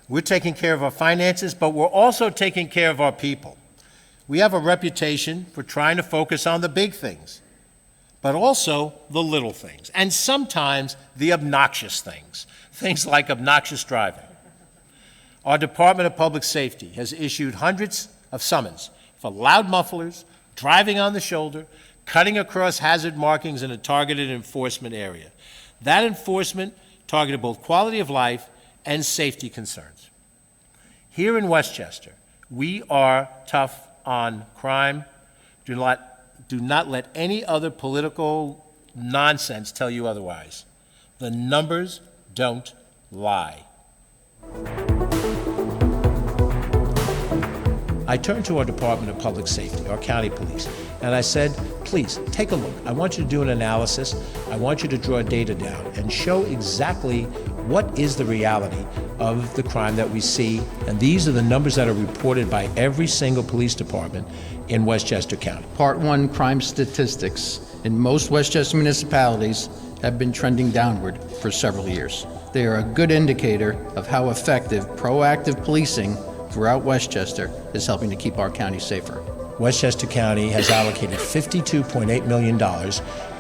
We're taking care of our finances, but we're also taking care of our people. We have a reputation for trying to focus on the big things, but also the little things, and sometimes the obnoxious things, things like obnoxious driving. Our Department of Public Safety has issued hundreds of summons for loud mufflers, driving on the shoulder, cutting across hazard markings in a targeted enforcement area. That enforcement targeted both quality of life and safety concerns. Here in Westchester, we are tough on crime. Do not let any other political nonsense tell you otherwise. The numbers don't lie. I turned to our Department of Public Safety, our county police, and I said, please, take a look. I want you to do an analysis. I want you to draw data down and show exactly what is the reality of the crime that we see. And these are the numbers that are reported by every single police department in Westchester County. Part 1 crime statistics in most Westchester municipalities have been trending downward for several years. They are a good indicator of how effective proactive policing throughout Westchester is helping to keep our county safer. Westchester County has allocated $52.8 million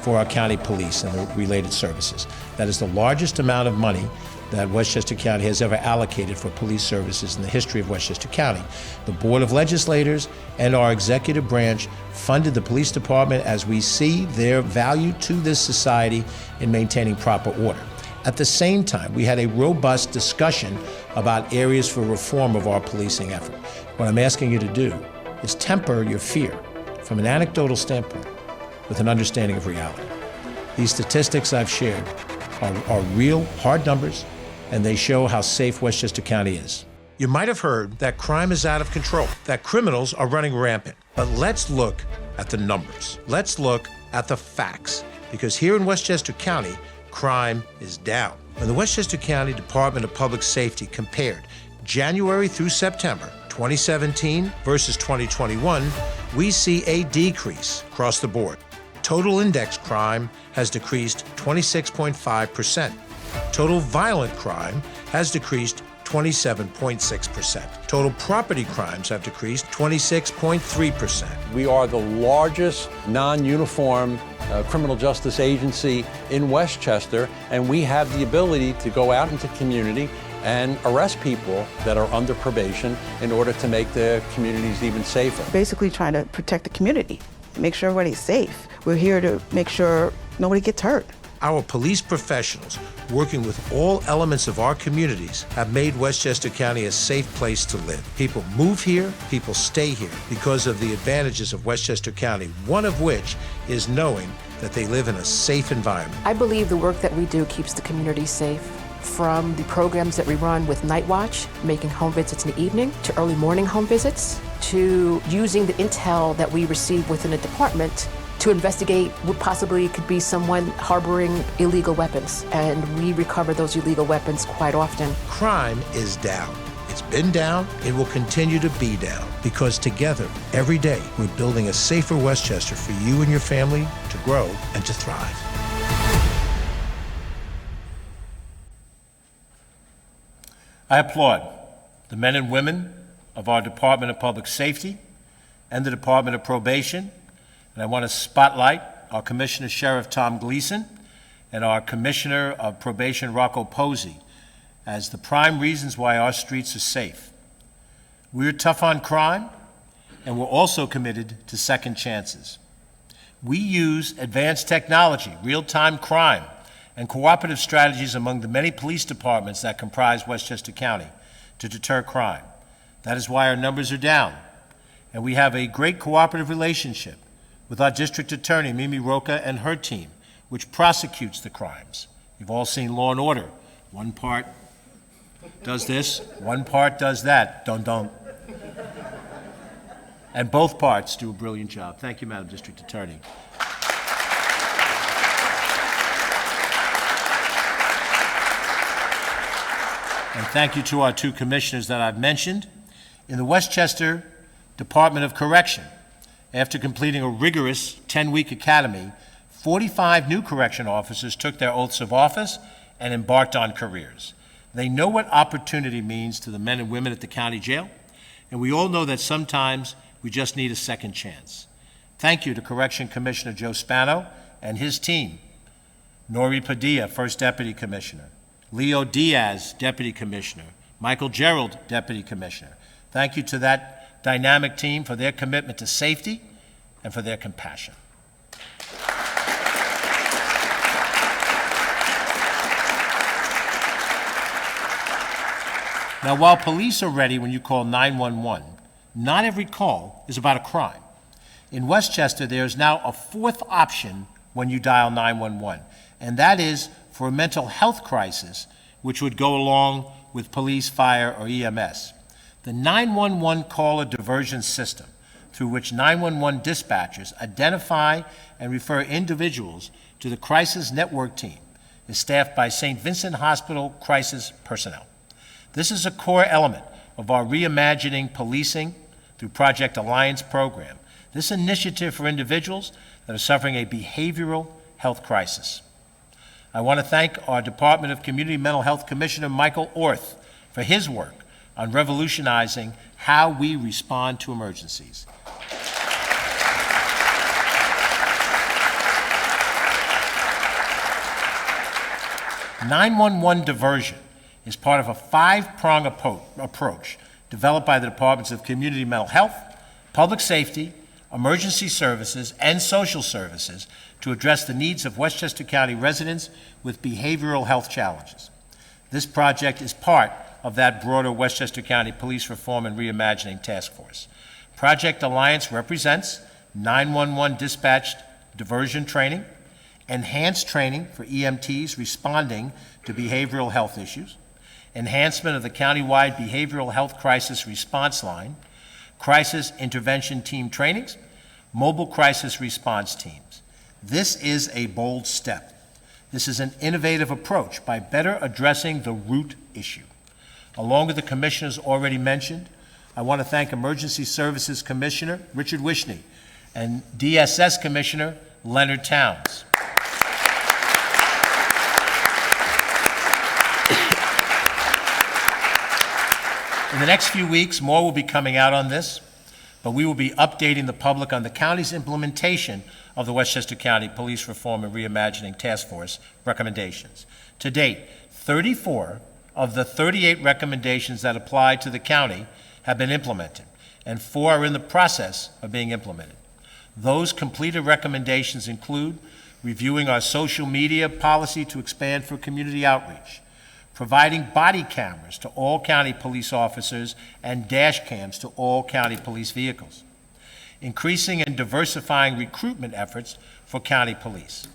for our county police and the related services. That is the largest amount of money that Westchester County has ever allocated for police services in the history of Westchester County. The Board of Legislators and our executive branch funded the police department as we see their value to this society in maintaining proper order. At the same time, we had a robust discussion about areas for reform of our policing effort. What I'm asking you to do is temper your fear from an anecdotal standpoint with an understanding of reality. These statistics I've shared are real, hard numbers, and they show how safe Westchester County is. You might have heard that crime is out of control, that criminals are running rampant. But let's look at the numbers. Let's look at the facts, because here in Westchester County, crime is down. When the Westchester County Department of Public Safety compared January through September 2017 versus 2021, we see a decrease across the board. Total index crime has decreased 26.5%. Total violent crime has decreased 27.6%. Total property crimes have decreased 26.3%. We are the largest non-uniform criminal justice agency in Westchester, and we have the ability to go out into community and arrest people that are under probation in order to make the communities even safer. Basically trying to protect the community, make sure everybody's safe. We're here to make sure nobody gets hurt. Our police professionals, working with all elements of our communities, have made Westchester County a safe place to live. People move here, people stay here because of the advantages of Westchester County, one of which is knowing that they live in a safe environment. I believe the work that we do keeps the community safe. From the programs that we run with Night Watch, making home visits in the evening, to early morning home visits, to using the intel that we receive within the department to investigate what possibly could be someone harboring illegal weapons, and we recover those illegal weapons quite often. Crime is down. It's been down, it will continue to be down, because together, every day, we're building a safer Westchester for you and your family to grow and to thrive. I applaud the men and women of our Department of Public Safety and the Department of Probation, and I want to spotlight our Commissioner Sheriff Tom Gleason and our Commissioner of Probation Rocco Posey as the prime reasons why our streets are safe. We're tough on crime, and we're also committed to second chances. We use advanced technology, real-time crime, and cooperative strategies among the many police departments that comprise Westchester County to deter crime. That is why our numbers are down, and we have a great cooperative relationship with our district attorney, Mimi Roca, and her team, which prosecutes the crimes. You've all seen Law and Order. One part does this, one part does that. Don't. And both parts do a brilliant job. Thank you, Madam District Attorney. And thank you to our two commissioners that I've mentioned. In the Westchester Department of Correction, after completing a rigorous 10-week academy, 45 new correction officers took their oaths of office and embarked on careers. They know what opportunity means to the men and women at the county jail, and we all know that sometimes we just need a second chance. Thank you to Correction Commissioner Joe Spano and his team, Nori Padilla, First Deputy Commissioner, Leo Diaz, Deputy Commissioner, Michael Gerald, Deputy Commissioner. Thank you to that dynamic team for their commitment to safety and for their compassion. Now, while police are ready when you call 911, not every call is about a crime. In Westchester, there is now a fourth option when you dial 911, and that is for a mental health crisis, which would go along with police, fire, or EMS. The 911 caller diversion system, through which 911 dispatchers identify and refer individuals to the crisis network team, is staffed by St. Vincent Hospital crisis personnel. This is a core element of our Reimagining Policing through Project Alliance program. This initiative for individuals that are suffering a behavioral health crisis. I want to thank our Department of Community Mental Health Commissioner Michael Orth for his work on revolutionizing how we respond to emergencies. "911 diversion is part of a five-prong approach developed by the Departments of Community Mental Health, Public Safety, Emergency Services, and Social Services to address the needs of Westchester County residents with behavioral health challenges. This project is part of that broader Westchester County Police Reform and Reimagining Task Force. Project Alliance represents 911 dispatched diversion training, enhanced training for EMTs responding to behavioral health issues, enhancement of the countywide behavioral health crisis response line, crisis intervention team trainings, mobile crisis response teams. This is a bold step. This is an innovative approach by better addressing the root issue. Along with the commissioners already mentioned, I want to thank Emergency Services Commissioner Richard Wishney and DSS Commissioner Leonard Towns. In the next few weeks, more will be coming out on this, but we will be updating the public on the county's implementation of the Westchester County Police Reform and Reimagining Task Force recommendations. To date, 34 of the 38 recommendations that apply to the county have been implemented, and 4 are in the process of being implemented. Those completed recommendations include reviewing our social media policy to expand for community outreach, providing body cameras to all county police officers and dash cams to all county police vehicles, increasing and diversifying recruitment efforts for county police.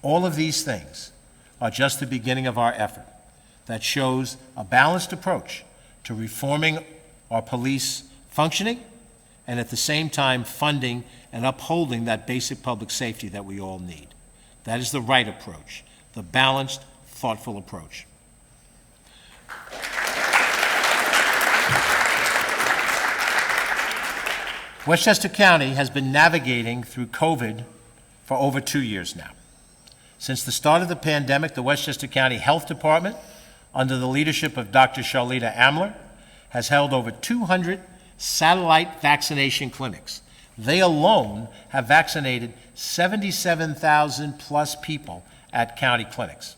All of these things are just the beginning of our effort that shows a balanced approach to reforming our police functioning and at the same time funding and upholding that basic public safety that we all need. That is the right approach, the balanced, thoughtful approach. Westchester County has been navigating through COVID for over 2 years now. Since the start of the pandemic, the Westchester County Health Department, under the leadership of Dr. Charlita Amler, has held over 200 satellite vaccination clinics. They alone have vaccinated 77,000 plus people at county clinics.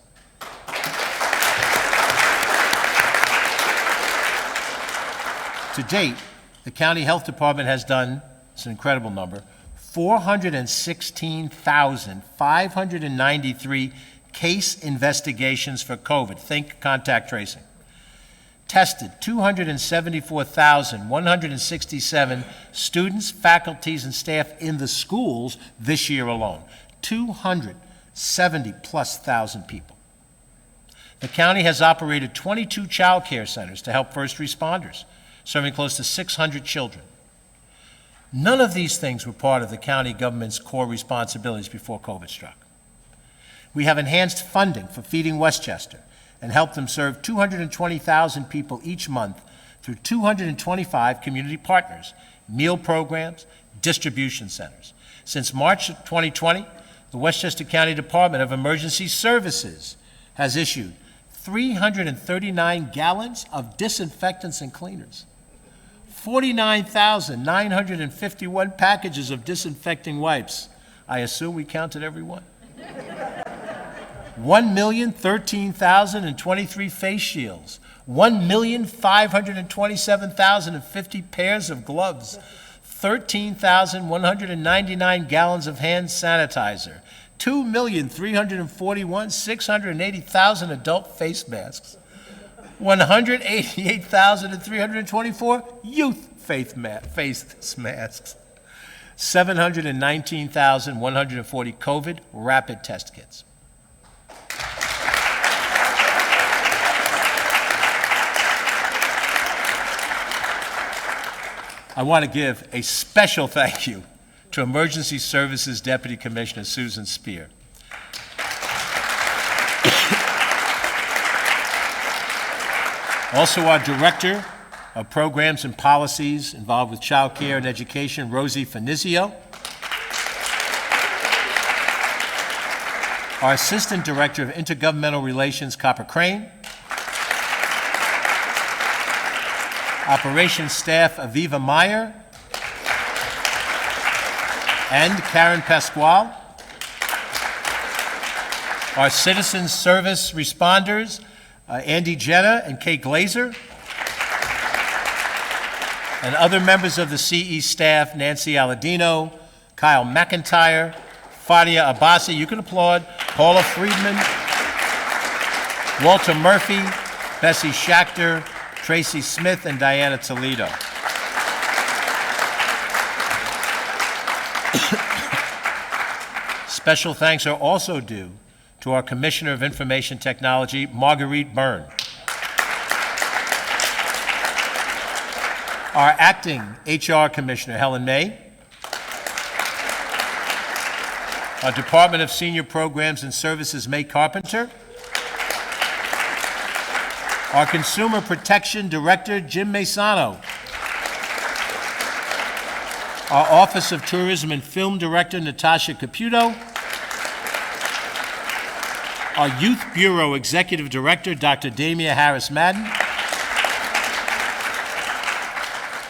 To date, the county health department has done, it's an incredible number, 416,593 case investigations for COVID. Think contact tracing. Tested 274,167 students, faculties, and staff in the schools this year alone. 270,000+ people. The county has operated 22 child care centers to help first responders, serving close to 600 children. None of these things were part of the county government's core responsibilities before COVID struck. We have enhanced funding for Feeding Westchester and helped them serve 220,000 people each month through 225 community partners, meal programs, distribution centers. Since March of 2020, the Westchester County Department of Emergency Services has issued 339 gallons of disinfectants and cleaners, 49,951 packages of disinfecting wipes. I assume we counted every one. 1,013,023 face shields, 1,527,050 pairs of gloves, 13,199 gallons of hand sanitizer, 2,341,680 adult face masks, 188,324 youth face masks, 719,140 COVID rapid test kits. I want to give a special thank you to Emergency Services Deputy Commissioner Susan Spear. Also, our Director of Programs and Policies involved with Child Care and Education, Rosie Finizio. Our Assistant Director of Intergovernmental Relations, Copper Crane. Operations Staff, Aviva Meyer and Karen Pasquale. Our Citizen Service Responders, Andy Jenna and Kate Glazer. And other members of the CE staff, Nancy Aladino, Kyle McIntyre, Fadia Abbasi, you can applaud, Paula Friedman, Walter Murphy, Bessie Schachter, Tracy Smith, and Diana Toledo. Special thanks are also due to our Commissioner of Information Technology, Marguerite Byrne. Our Acting HR Commissioner, Helen May. Our Department of Senior Programs and Services, May Carpenter. Our Consumer Protection Director, Jim Maisano. Our Office of Tourism and Film Director, Natasha Caputo. Our Youth Bureau Executive Director, Dr. Damia Harris-Madden.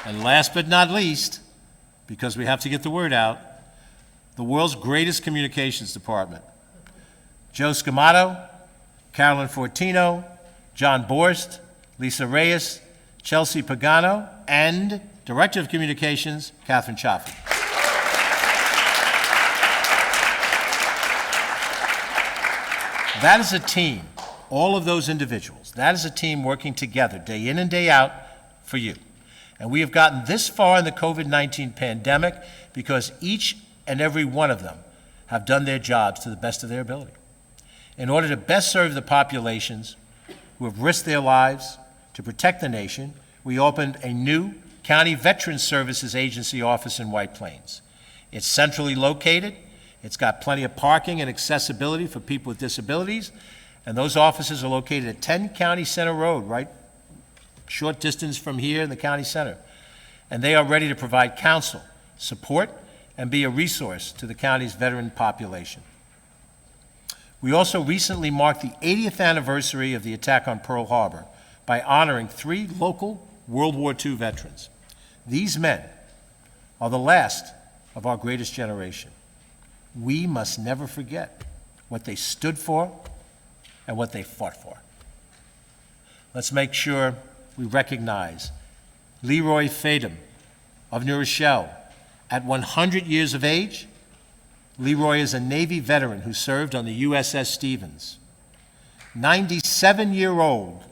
And last but not least, because we have to get the word out, the world's greatest communications department, Joe Scamato, Carolyn Fortino, John Borst, Lisa Reyes, Chelsea Pagano, and Director of Communications, Catherine Chaffee. That is a team, all of those individuals, that is a team working together day in and day out for you. And we have gotten this far in the COVID-19 pandemic because each and every one of them have done their jobs to the best of their ability. In order to best serve the populations who have risked their lives to protect the nation, we opened a new County Veterans Services Agency office in White Plains. It's centrally located. It's got plenty of parking and accessibility for people with disabilities. And those offices are located at 10 County Center Road, right short distance from here in the county center. And they are ready to provide counsel, support, and be a resource to the county's veteran population. We also recently marked the 80th anniversary of the attack on Pearl Harbor by honoring 3 local World War II veterans. These men are the last of our greatest generation. We must never forget what they stood for and what they fought for. Let's make sure we recognize Leroy Fadum of New Rochelle. At 100 years of age, Leroy is a Navy veteran who served on the USS Stevens. 97-year-old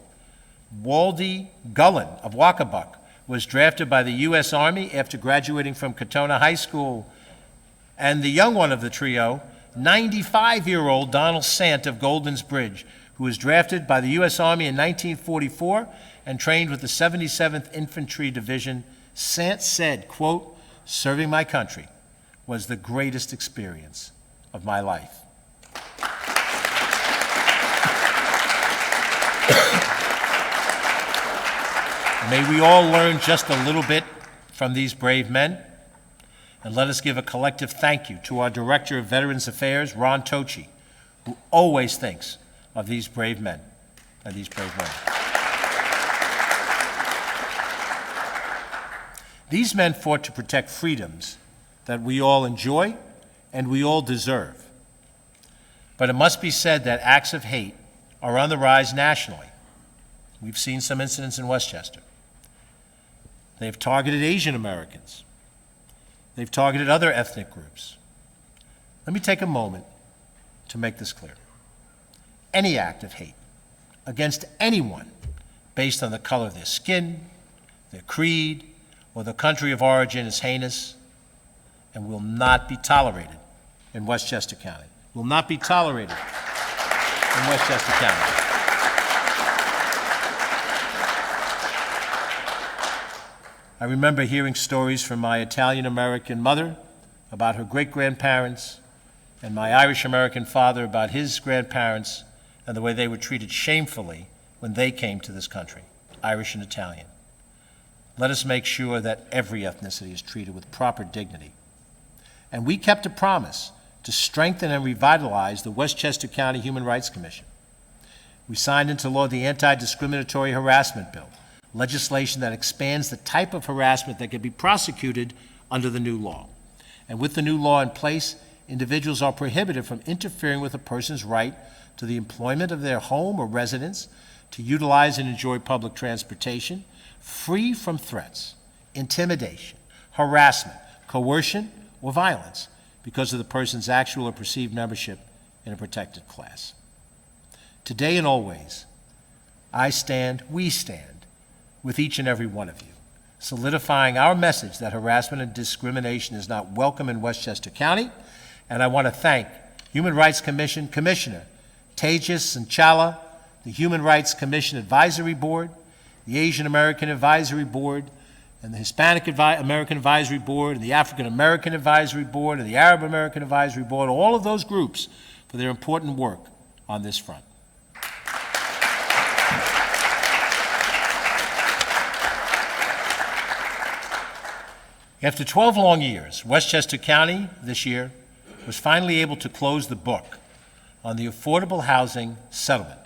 Waldy Gullen of Wacabuck was drafted by the U.S. Army after graduating from Katona High School. And the young one of the trio, 95-year-old Donald Sant of Golden's Bridge, who was drafted by the U.S. Army in 1944 and trained with the 77th Infantry Division. Sant said, quote, "Serving my country was the greatest experience of my life." May we all learn just a little bit from these brave men, and let us give a collective thank you to our Director of Veterans Affairs, Ron Tochi, who always thinks of these brave men and these brave women. These men fought to protect freedoms that we all enjoy and we all deserve. But it must be said that acts of hate are on the rise nationally. We've seen some incidents in Westchester. They've targeted Asian Americans. They've targeted other ethnic groups. Let me take a moment to make this clear. Any act of hate against anyone based on the color of their skin, their creed, or the country of origin is heinous and will not be tolerated in Westchester County. Will not be tolerated in Westchester County. I remember hearing stories from my Italian-American mother about her great-grandparents and my Irish-American father about his grandparents and the way they were treated shamefully when they came to this country, Irish and Italian. Let us make sure that every ethnicity is treated with proper dignity. And we kept a promise to strengthen and revitalize the Westchester County Human Rights Commission. We signed into law the Anti-Discriminatory Harassment Bill, legislation that expands the type of harassment that can be prosecuted under the new law. And with the new law in place, individuals are prohibited from interfering with a person's right to the employment of their home or residence, to utilize and enjoy public transportation, free from threats, intimidation, harassment, coercion, or violence because of the person's actual or perceived membership in a protected class. Today and always, we stand with each and every one of you, solidifying our message that harassment and discrimination is not welcome in Westchester County. And I want to thank Human Rights Commission Commissioner Tejas Sanchala, the Human Rights Commission Advisory Board, the Asian American Advisory Board, and the Hispanic American Advisory Board, and the African American Advisory Board, and the Arab American Advisory Board, all of those groups for their important work on this front. After 12 long years, Westchester County this year was finally able to close the book on the affordable housing settlement.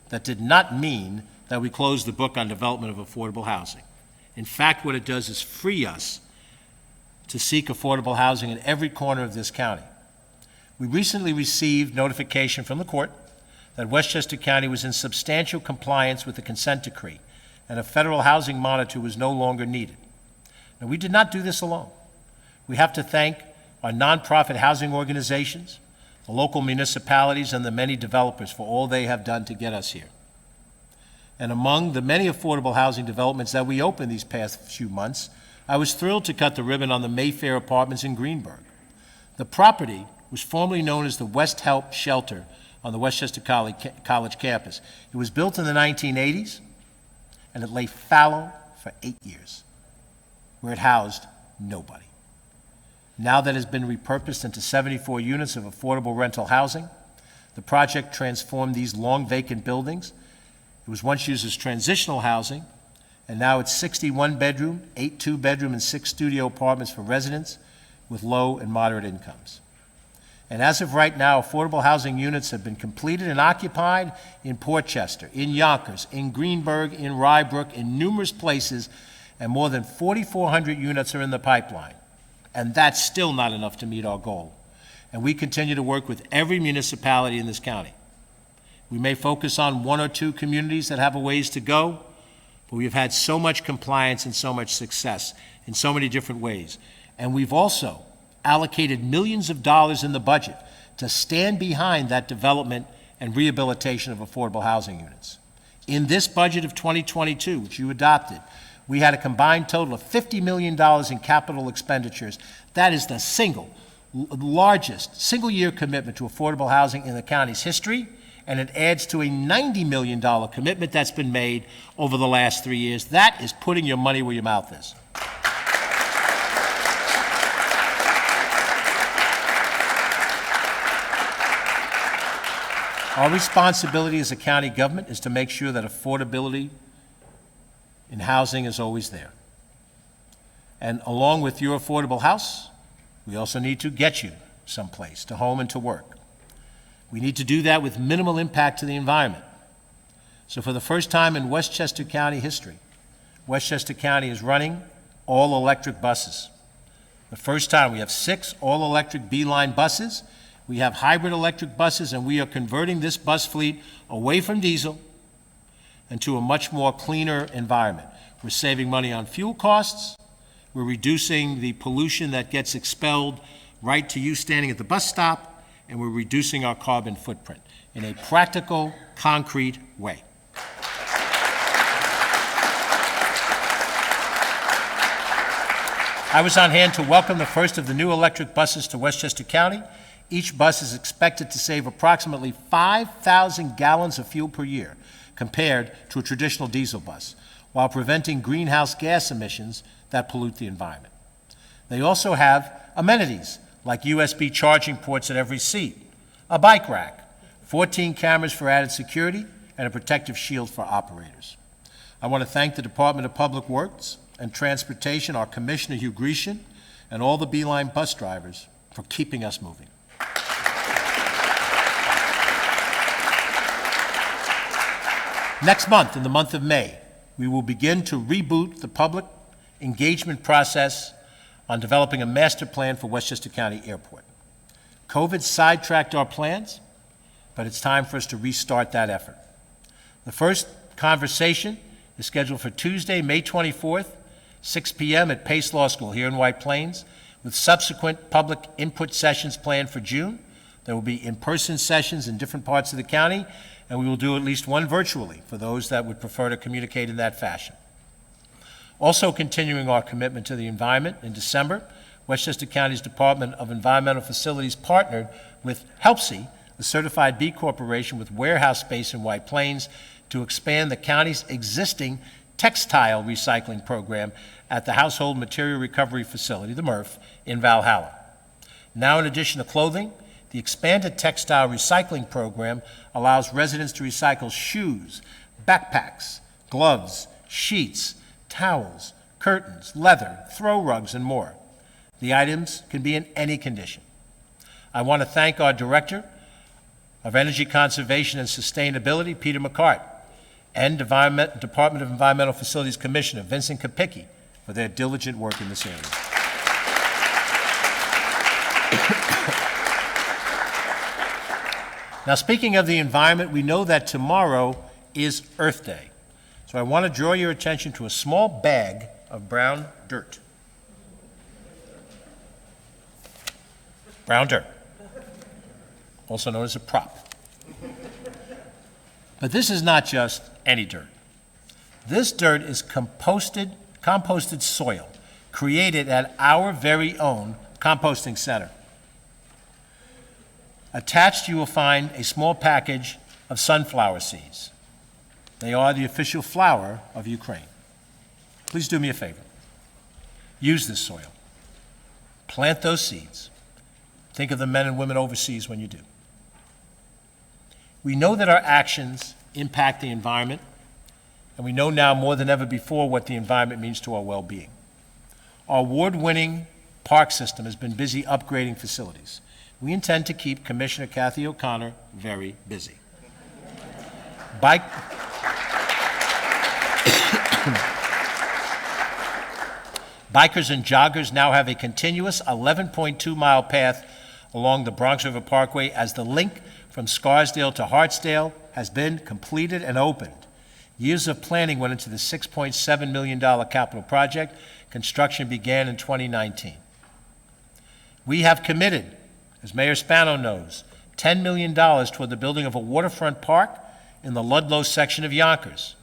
That did not mean that we closed the book on development of affordable housing. In fact, what it does is free us to seek affordable housing in every corner of this county. We recently received notification from the court that Westchester County was in substantial compliance with the consent decree and a federal housing monitor was no longer needed. Now, we did not do this alone. We have to thank our nonprofit housing organizations, the local municipalities, and the many developers for all they have done to get us here. And among the many affordable housing developments that we opened these past few months, I was thrilled to cut the ribbon on the Mayfair Apartments in Greenburgh. The property was formerly known as the West Help Shelter on the Westchester College campus. It was built in the 1980s, and it lay fallow for 8 years. where it housed nobody. Now that it has been repurposed into 74 units of affordable rental housing, the project transformed these long vacant buildings. It was once used as transitional housing, and now it's 61 bedroom, 8 two-bedroom, and 6 studio apartments for residents with low and moderate incomes. And as of right now, affordable housing units have been completed and occupied in Portchester, in Yonkers, in Greenburgh, in Rybrook, in numerous places, and more than 4,400 units are in the pipeline. And that's still not enough to meet our goal. And we continue to work with every municipality in this county. We may focus on 1 or 2 communities that have a ways to go, but we've had so much compliance and so much success in so many different ways. And we've also allocated millions of dollars in the budget to stand behind that development and rehabilitation of affordable housing units. In this budget of 2022, which you adopted, we had a combined total of $50 million in capital expenditures. That is the largest single-year commitment to affordable housing in the county's history, and it adds to a $90 million commitment that's been made over the last 3 years. That is putting your money where your mouth is. Our responsibility as a county government is to make sure that affordability in housing is always there. And along with your affordable house, we also need to get you someplace, to home and to work. We need to do that with minimal impact to the environment. So for the first time in Westchester County history, Westchester County is running all-electric buses. The first time we have 6 all-electric B-Line buses. We have hybrid electric buses, and we are converting this bus fleet away from diesel and to a much more cleaner environment. We're saving money on fuel costs. We're reducing the pollution that gets expelled right to you standing at the bus stop, and we're reducing our carbon footprint in a practical, concrete way. I was on hand to welcome the first of the new electric buses to Westchester County. Each bus is expected to save approximately 5,000 gallons of fuel per year compared to a traditional diesel bus, while preventing greenhouse gas emissions that pollute the environment. They also have amenities like USB charging ports at every seat, a bike rack, 14 cameras for added security, and a protective shield for operators. I want to thank the Department of Public Works and Transportation, our Commissioner Hugh Grecian, and all the B-Line bus drivers for keeping us moving. Next month, in the month of May, we will begin to reboot the public engagement process on developing a master plan for Westchester County Airport. COVID sidetracked our plans, but it's time for us to restart that effort. The first conversation is scheduled for Tuesday, May 24th, 6 p.m. at Pace Law School here in White Plains, with subsequent public input sessions planned for June. There will be in-person sessions in different parts of the county, and we will do at least one virtually for those that would prefer to communicate in that fashion. Also continuing our commitment to the environment, in December, Westchester County's Department of Environmental Facilities partnered with HELPSI, a certified B Corporation with warehouse space in White Plains, to expand the county's existing textile recycling program at the Household Material Recovery Facility, the MRF, in Valhalla. Now, in addition to clothing, the expanded textile recycling program allows residents to recycle shoes, backpacks, gloves, sheets, towels, curtains, leather, throw rugs, and more. The items can be in any condition. I want to thank our Director of Energy Conservation and Sustainability, Peter McCart, and Department of Environmental Facilities Commissioner, Vincent Kopicki, for their diligent work in this area. Now, speaking of the environment, we know that tomorrow is Earth Day. So I want to draw your attention to a small bag of brown dirt. Brown dirt, also known as a prop. But this is not just any dirt. This dirt is composted soil created at our very own composting center. Attached, you will find a small package of sunflower seeds. They are the official flower of Ukraine. Please do me a favor. Use this soil. Plant those seeds. Think of the men and women overseas when you do. We know that our actions impact the environment, and we know now more than ever before what the environment means to our well-being. Our award-winning park system has been busy upgrading facilities. We intend to keep Commissioner Kathy O'Connor very busy. Bikers and joggers now have a continuous 11.2-mile path along the Bronx River Parkway as the link from Scarsdale to Hartsdale has been completed and opened. Years of planning went into the $6.7 million capital project. Construction began in 2019. We have committed, as Mayor Spano knows, $10 million toward the building of a waterfront park in the Ludlow section of Yonkers.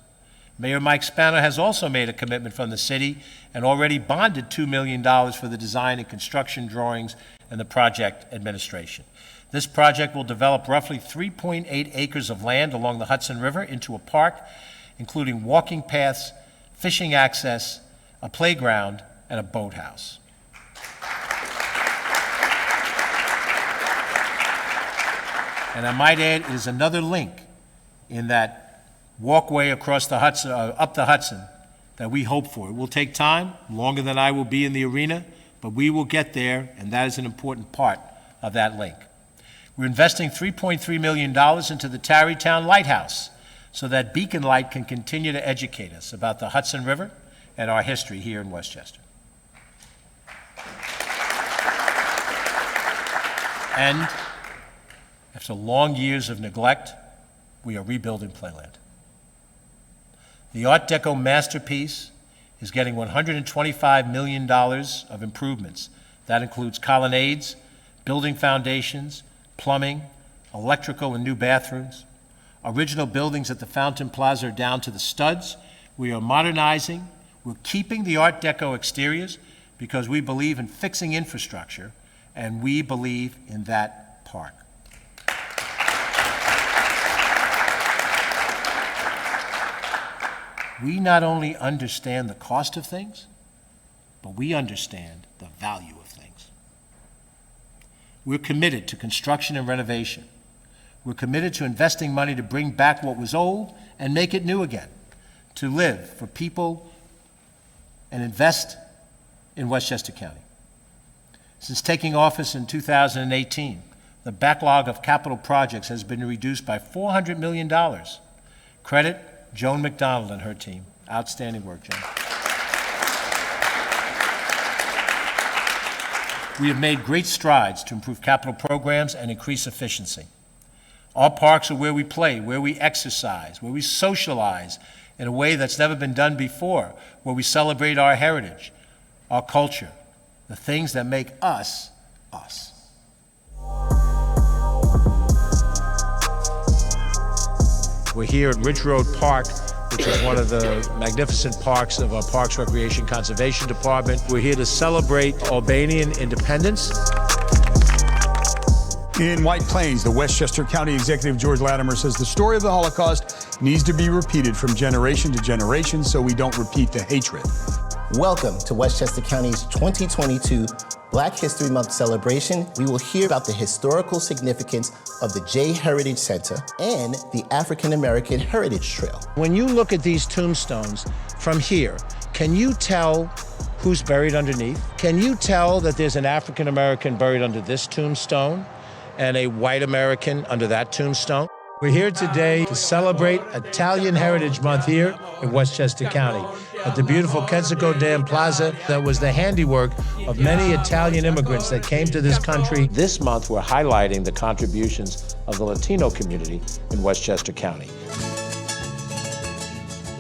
Mayor Mike Spano has also made a commitment from the city and already bonded $2 million for the design and construction drawings and the project administration. This project will develop roughly 3.8 acres of land along the Hudson River into a park, including walking paths, fishing access, a playground, and a boathouse. And I might add, it is another link in that walkway across the Hudson, up the Hudson, that we hope for. It will take time, longer than I will be in the arena, but we will get there, and that is an important part of that link. We're investing $3.3 million into the Tarrytown Lighthouse so that Beacon Light can continue to educate us about the Hudson River and our history here in Westchester. And after long years of neglect, we are rebuilding Playland. The Art Deco masterpiece is getting $125 million of improvements. That includes colonnades, building foundations, plumbing, electrical and new bathrooms. Original buildings at the Fountain Plaza are down to the studs. We are modernizing. We're keeping the Art Deco exteriors because we believe in fixing infrastructure, and we believe in that park. We not only understand the cost of things, but we understand the value of things. We're committed to construction and renovation. We're committed to investing money to bring back what was old and make it new again, to live for people and invest in Westchester County. Since taking office in 2018, the backlog of capital projects has been reduced by $400 million. Credit Joan McDonald and her team. Outstanding work, Joan. We have made great strides to improve capital programs and increase efficiency. Our parks are where we play, where we exercise, where we socialize in a way that's never been done before, where we celebrate our heritage, our culture, the things that make us, us. We're here at Ridge Road Park, which is one of the magnificent parks of our Parks Recreation Conservation Department. We're here to celebrate Albanian independence. In White Plains, the Westchester County Executive George Latimer says the story of the Holocaust needs to be repeated from generation to generation so we don't repeat the hatred. Welcome to Westchester County's 2022 Black History Month celebration. We will hear about the historical significance of the Jay Heritage Center and the African American Heritage Trail. When you look at these tombstones from here, can you tell who's buried underneath? Can you tell that there's an African American buried under this tombstone and a white American under that tombstone? We're here today to celebrate Italian Heritage Month here in Westchester County at the beautiful Kensico Dam Plaza that was the handiwork of many Italian immigrants that came to this country. This month, we're highlighting the contributions of the Latino community in Westchester County.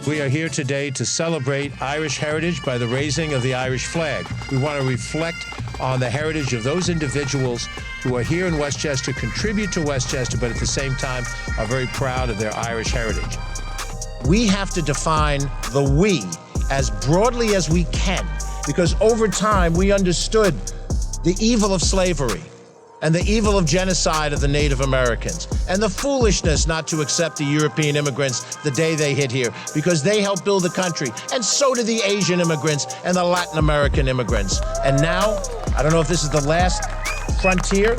We are here today to celebrate Irish heritage by the raising of the Irish flag. We want to reflect on the heritage of those individuals who are here in Westchester, contribute to Westchester, but at the same time are very proud of their Irish heritage. We have to define the we as broadly as we can, because over time we understood the evil of slavery. and the evil of genocide of the Native Americans, and the foolishness not to accept the European immigrants the day they hit here, because they helped build the country, and so did the Asian immigrants and the Latin American immigrants. And now, I don't know if this is the last frontier,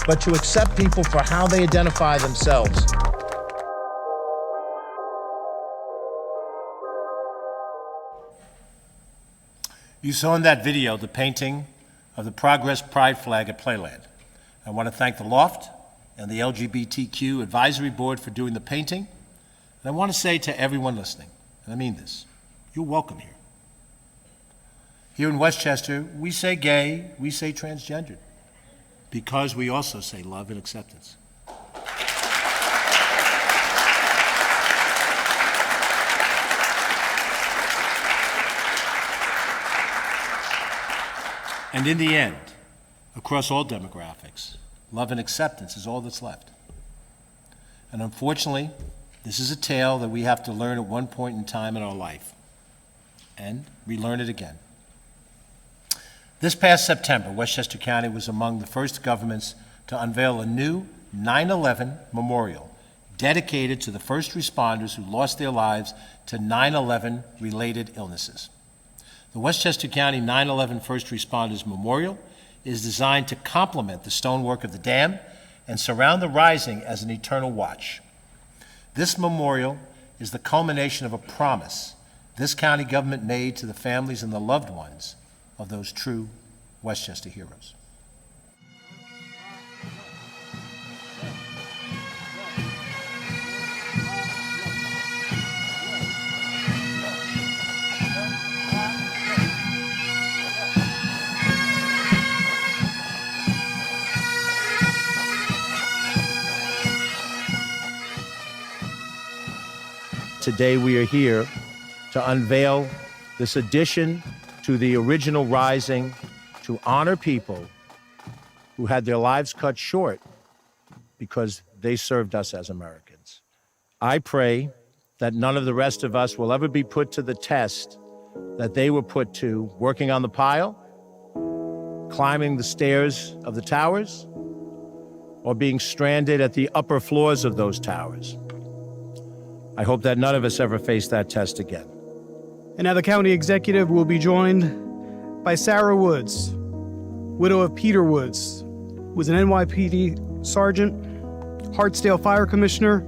but to accept people for how they identify themselves. You saw in that video the painting of the Progress Pride flag at Playland. I want to thank the Loft and the LGBTQ Advisory Board for doing the painting. And I want to say to everyone listening, and I mean this, you're welcome here. Here in Westchester, we say gay, we say transgendered, because we also say love and acceptance. And in the end, across all demographics, love and acceptance is all that's left. And unfortunately, this is a tale that we have to learn at one point in time in our life, and relearn it again. This past September, Westchester County was among the first governments to unveil a new 9/11 memorial dedicated to the first responders who lost their lives to 9/11 related illnesses. The Westchester County 9/11 First Responders Memorial is designed to complement the stonework of the dam and surround the rising as an eternal watch. This memorial is the culmination of a promise this county government made to the families and the loved ones of those true Westchester heroes. Today we are here to unveil this addition to the original rising to honor people who had their lives cut short because they served us as Americans. I pray that none of the rest of us will ever be put to the test that they were put to working on the pile, climbing the stairs of the towers, or being stranded at the upper floors of those towers. I hope that none of us ever face that test again. And now the county executive will be joined by Sarah Woods, widow of Peter Woods, who was an NYPD sergeant, Hartsdale Fire Commissioner,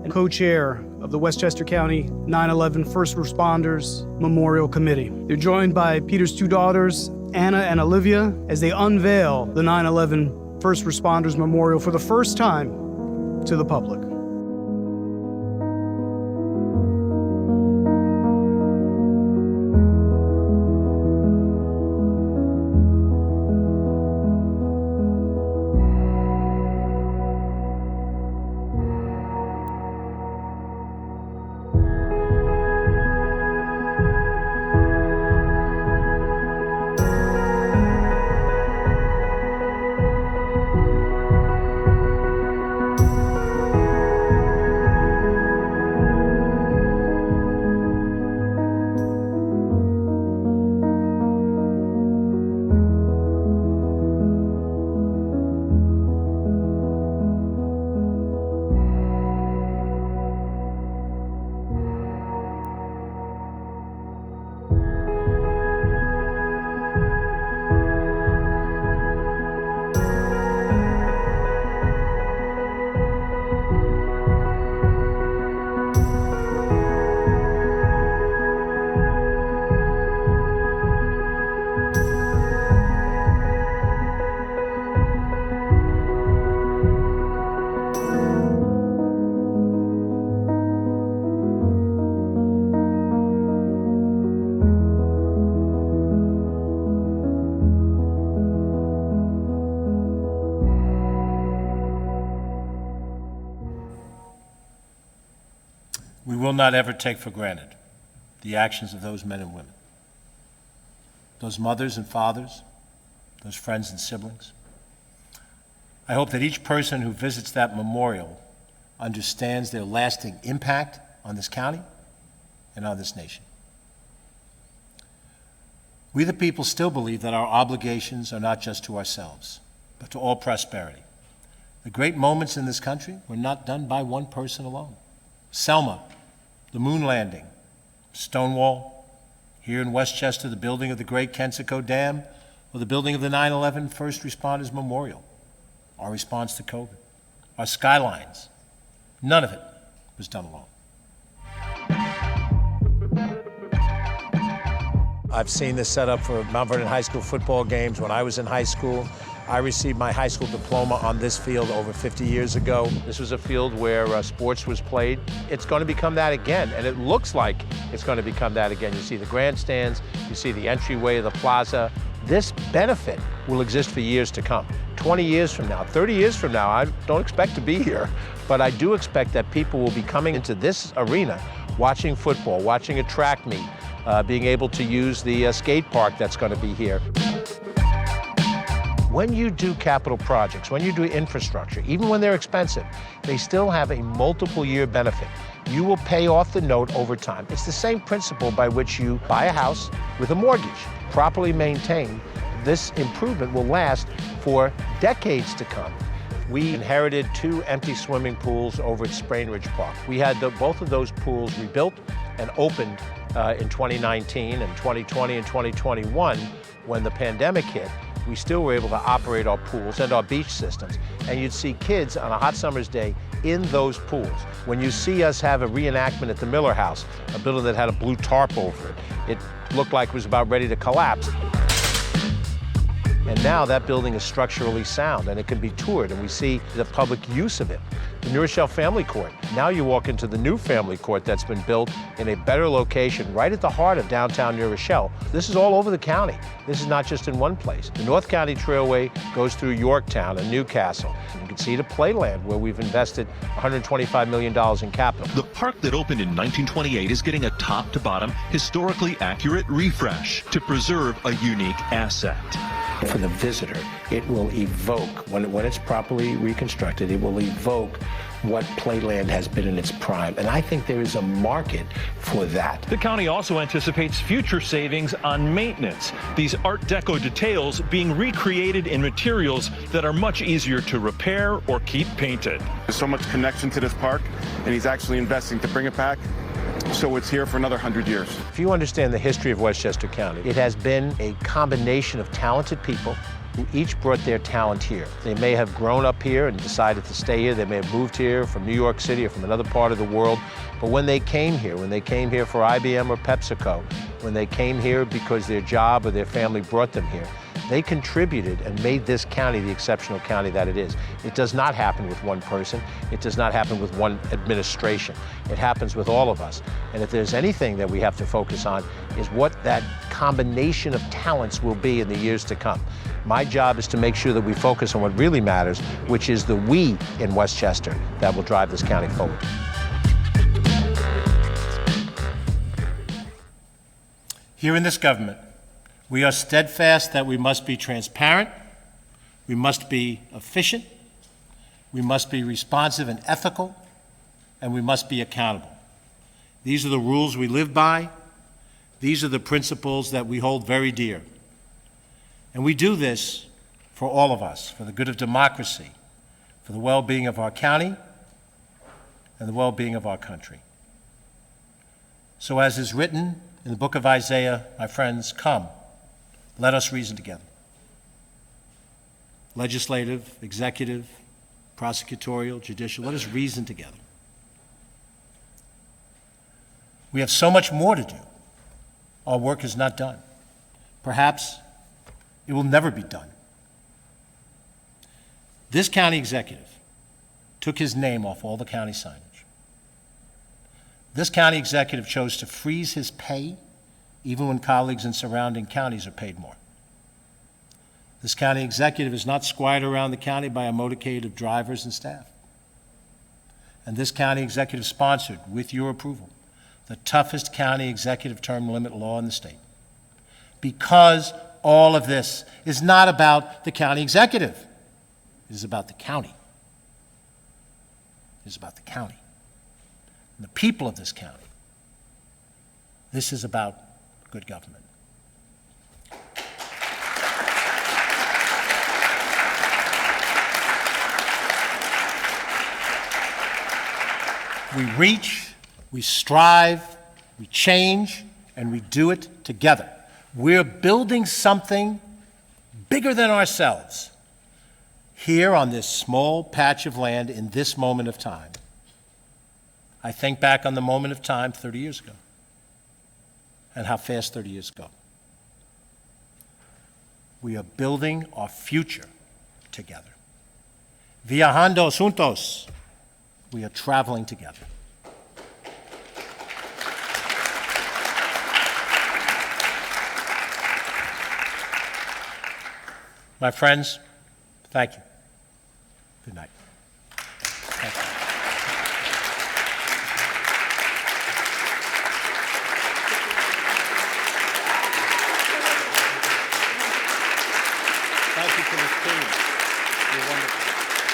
and co-chair of the Westchester County 9/11 First Responders Memorial Committee. They're joined by Peter's two daughters, Anna and Olivia, as they unveil the 9/11 First Responders Memorial for the first time to the public. We will not ever take for granted the actions of those men and women, those mothers and fathers, those friends and siblings. I hope that each person who visits that memorial understands their lasting impact on this county and on this nation. We the people still believe that our obligations are not just to ourselves, but to all prosperity. The great moments in this country were not done by one person alone. Selma, the moon landing, Stonewall, here in Westchester, the building of the great Kensico Dam, or the building of the 9/11 First Responders Memorial, our response to COVID, our skylines. None of it was done alone. I've seen this set up for Mount Vernon High School football games when I was in high school. I received my high school diploma on this field over 50 years ago. This was a field where sports was played. It's going to become that again, and it looks like it's going to become that again. You see the grandstands, you see the entryway of the plaza. This benefit will exist for years to come. 20 years from now, 30 years from now, I don't expect to be here, but I do expect that people will be coming into this arena, watching football, watching a track meet, being able to use the skate park that's going to be here. When you do capital projects, when you do infrastructure, even when they're expensive, they still have a multiple year benefit. You will pay off the note over time. It's the same principle by which you buy a house with a mortgage. Properly maintained, this improvement will last for decades to come. We inherited 2 empty swimming pools over at Sprain Ridge Park. We had both of those pools rebuilt and opened in 2019 and 2020 and 2021 when the pandemic hit. We still were able to operate our pools and our beach systems. And you'd see kids on a hot summer's day in those pools. When you see us have a reenactment at the Miller House, a building that had a blue tarp over it, it looked like it was about ready to collapse. And now that building is structurally sound and it can be toured, and we see the public use of it. The New Rochelle Family Court. Now you walk into the new family court that's been built in a better location right at the heart of downtown New Rochelle. This is all over the county. This is not just in one place. The North County Trailway goes through Yorktown and Newcastle. You can see the Playland where we've invested $125 million in capital. The park that opened in 1928 is getting a top-to-bottom, historically accurate refresh to preserve a unique asset. For the visitor, it will evoke, when it's properly reconstructed, it will evoke what Playland has been in its prime. And I think there is a market for that. The county also anticipates future savings on maintenance. These Art Deco details being recreated in materials that are much easier to repair or keep painted. There's so much connection to this park, and he's actually investing to bring it back. So it's here for another 100 years. If you understand the history of Westchester County, it has been a combination of talented people who each brought their talent here. They may have grown up here and decided to stay here. They may have moved here from New York City or from another part of the world. But when they came here for IBM or PepsiCo, when they came here because their job or their family brought them here, they contributed and made this county the exceptional county that it is. It does not happen with one person. It does not happen with one administration. It happens with all of us. And if there's anything that we have to focus on is what that combination of talents will be in the years to come. My job is to make sure that we focus on what really matters, which is the we in Westchester that will drive this county forward. Here in this government, we are steadfast that we must be transparent, we must be efficient, we must be responsive and ethical, and we must be accountable. These are the rules we live by. These are the principles that we hold very dear. And we do this for all of us, for the good of democracy, for the well-being of our county, and the well-being of our country. So as is written in the book of Isaiah, my friends, come, let us reason together. Legislative, executive, prosecutorial, judicial, let us reason together. We have so much more to do. Our work is not done. Perhaps it will never be done. This county executive took his name off all the county signage. This county executive chose to freeze his pay even when colleagues in surrounding counties are paid more. This county executive is not squired around the county by a motorcade of drivers and staff. And this county executive sponsored, with your approval, the toughest county executive term limit law in the state. Because all of this is not about the county executive. It is about the county. It is about the county and the people of this county. This is about good government. We reach, we strive, we change, and we do it together. We're building something bigger than ourselves here on this small patch of land in this moment of time. I think back on the moment of time 30 years ago and how fast 30 years go. We are building our future together. Viajando juntos. We are traveling together. My friends, thank you. Good night. Thank you. Thank you for this team. You're wonderful.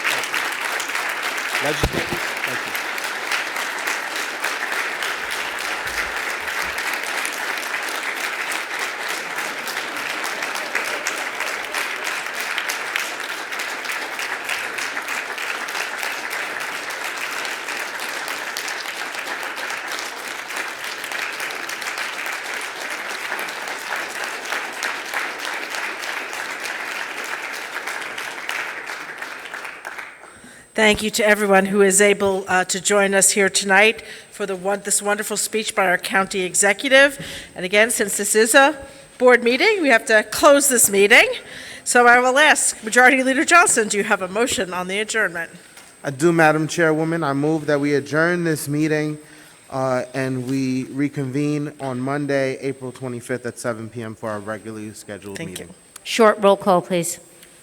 Thank you. Legislators, thank you. Thank you to everyone who is able to join us here tonight for this wonderful speech by our county executive. And again, since this is a board meeting, we have to close this meeting. So I will ask Majority Leader Johnson, do you have a motion on the adjournment? I do, Madam Chairwoman. I move that we adjourn this meeting and we reconvene on Monday, April 25th at 7 p.m. for our regularly scheduled meeting. Short roll call, please.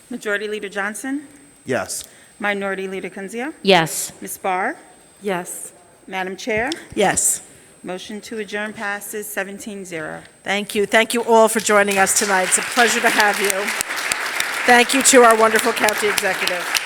Majority Leader Johnson? Yes. Minority Leader Kunzia? Yes. Ms. Barr? Yes. Madam Chair? Yes. Motion to adjourn passes 17-0. Thank you. Thank you all for joining us tonight. It's a pleasure to have you. Thank you to our wonderful county executive.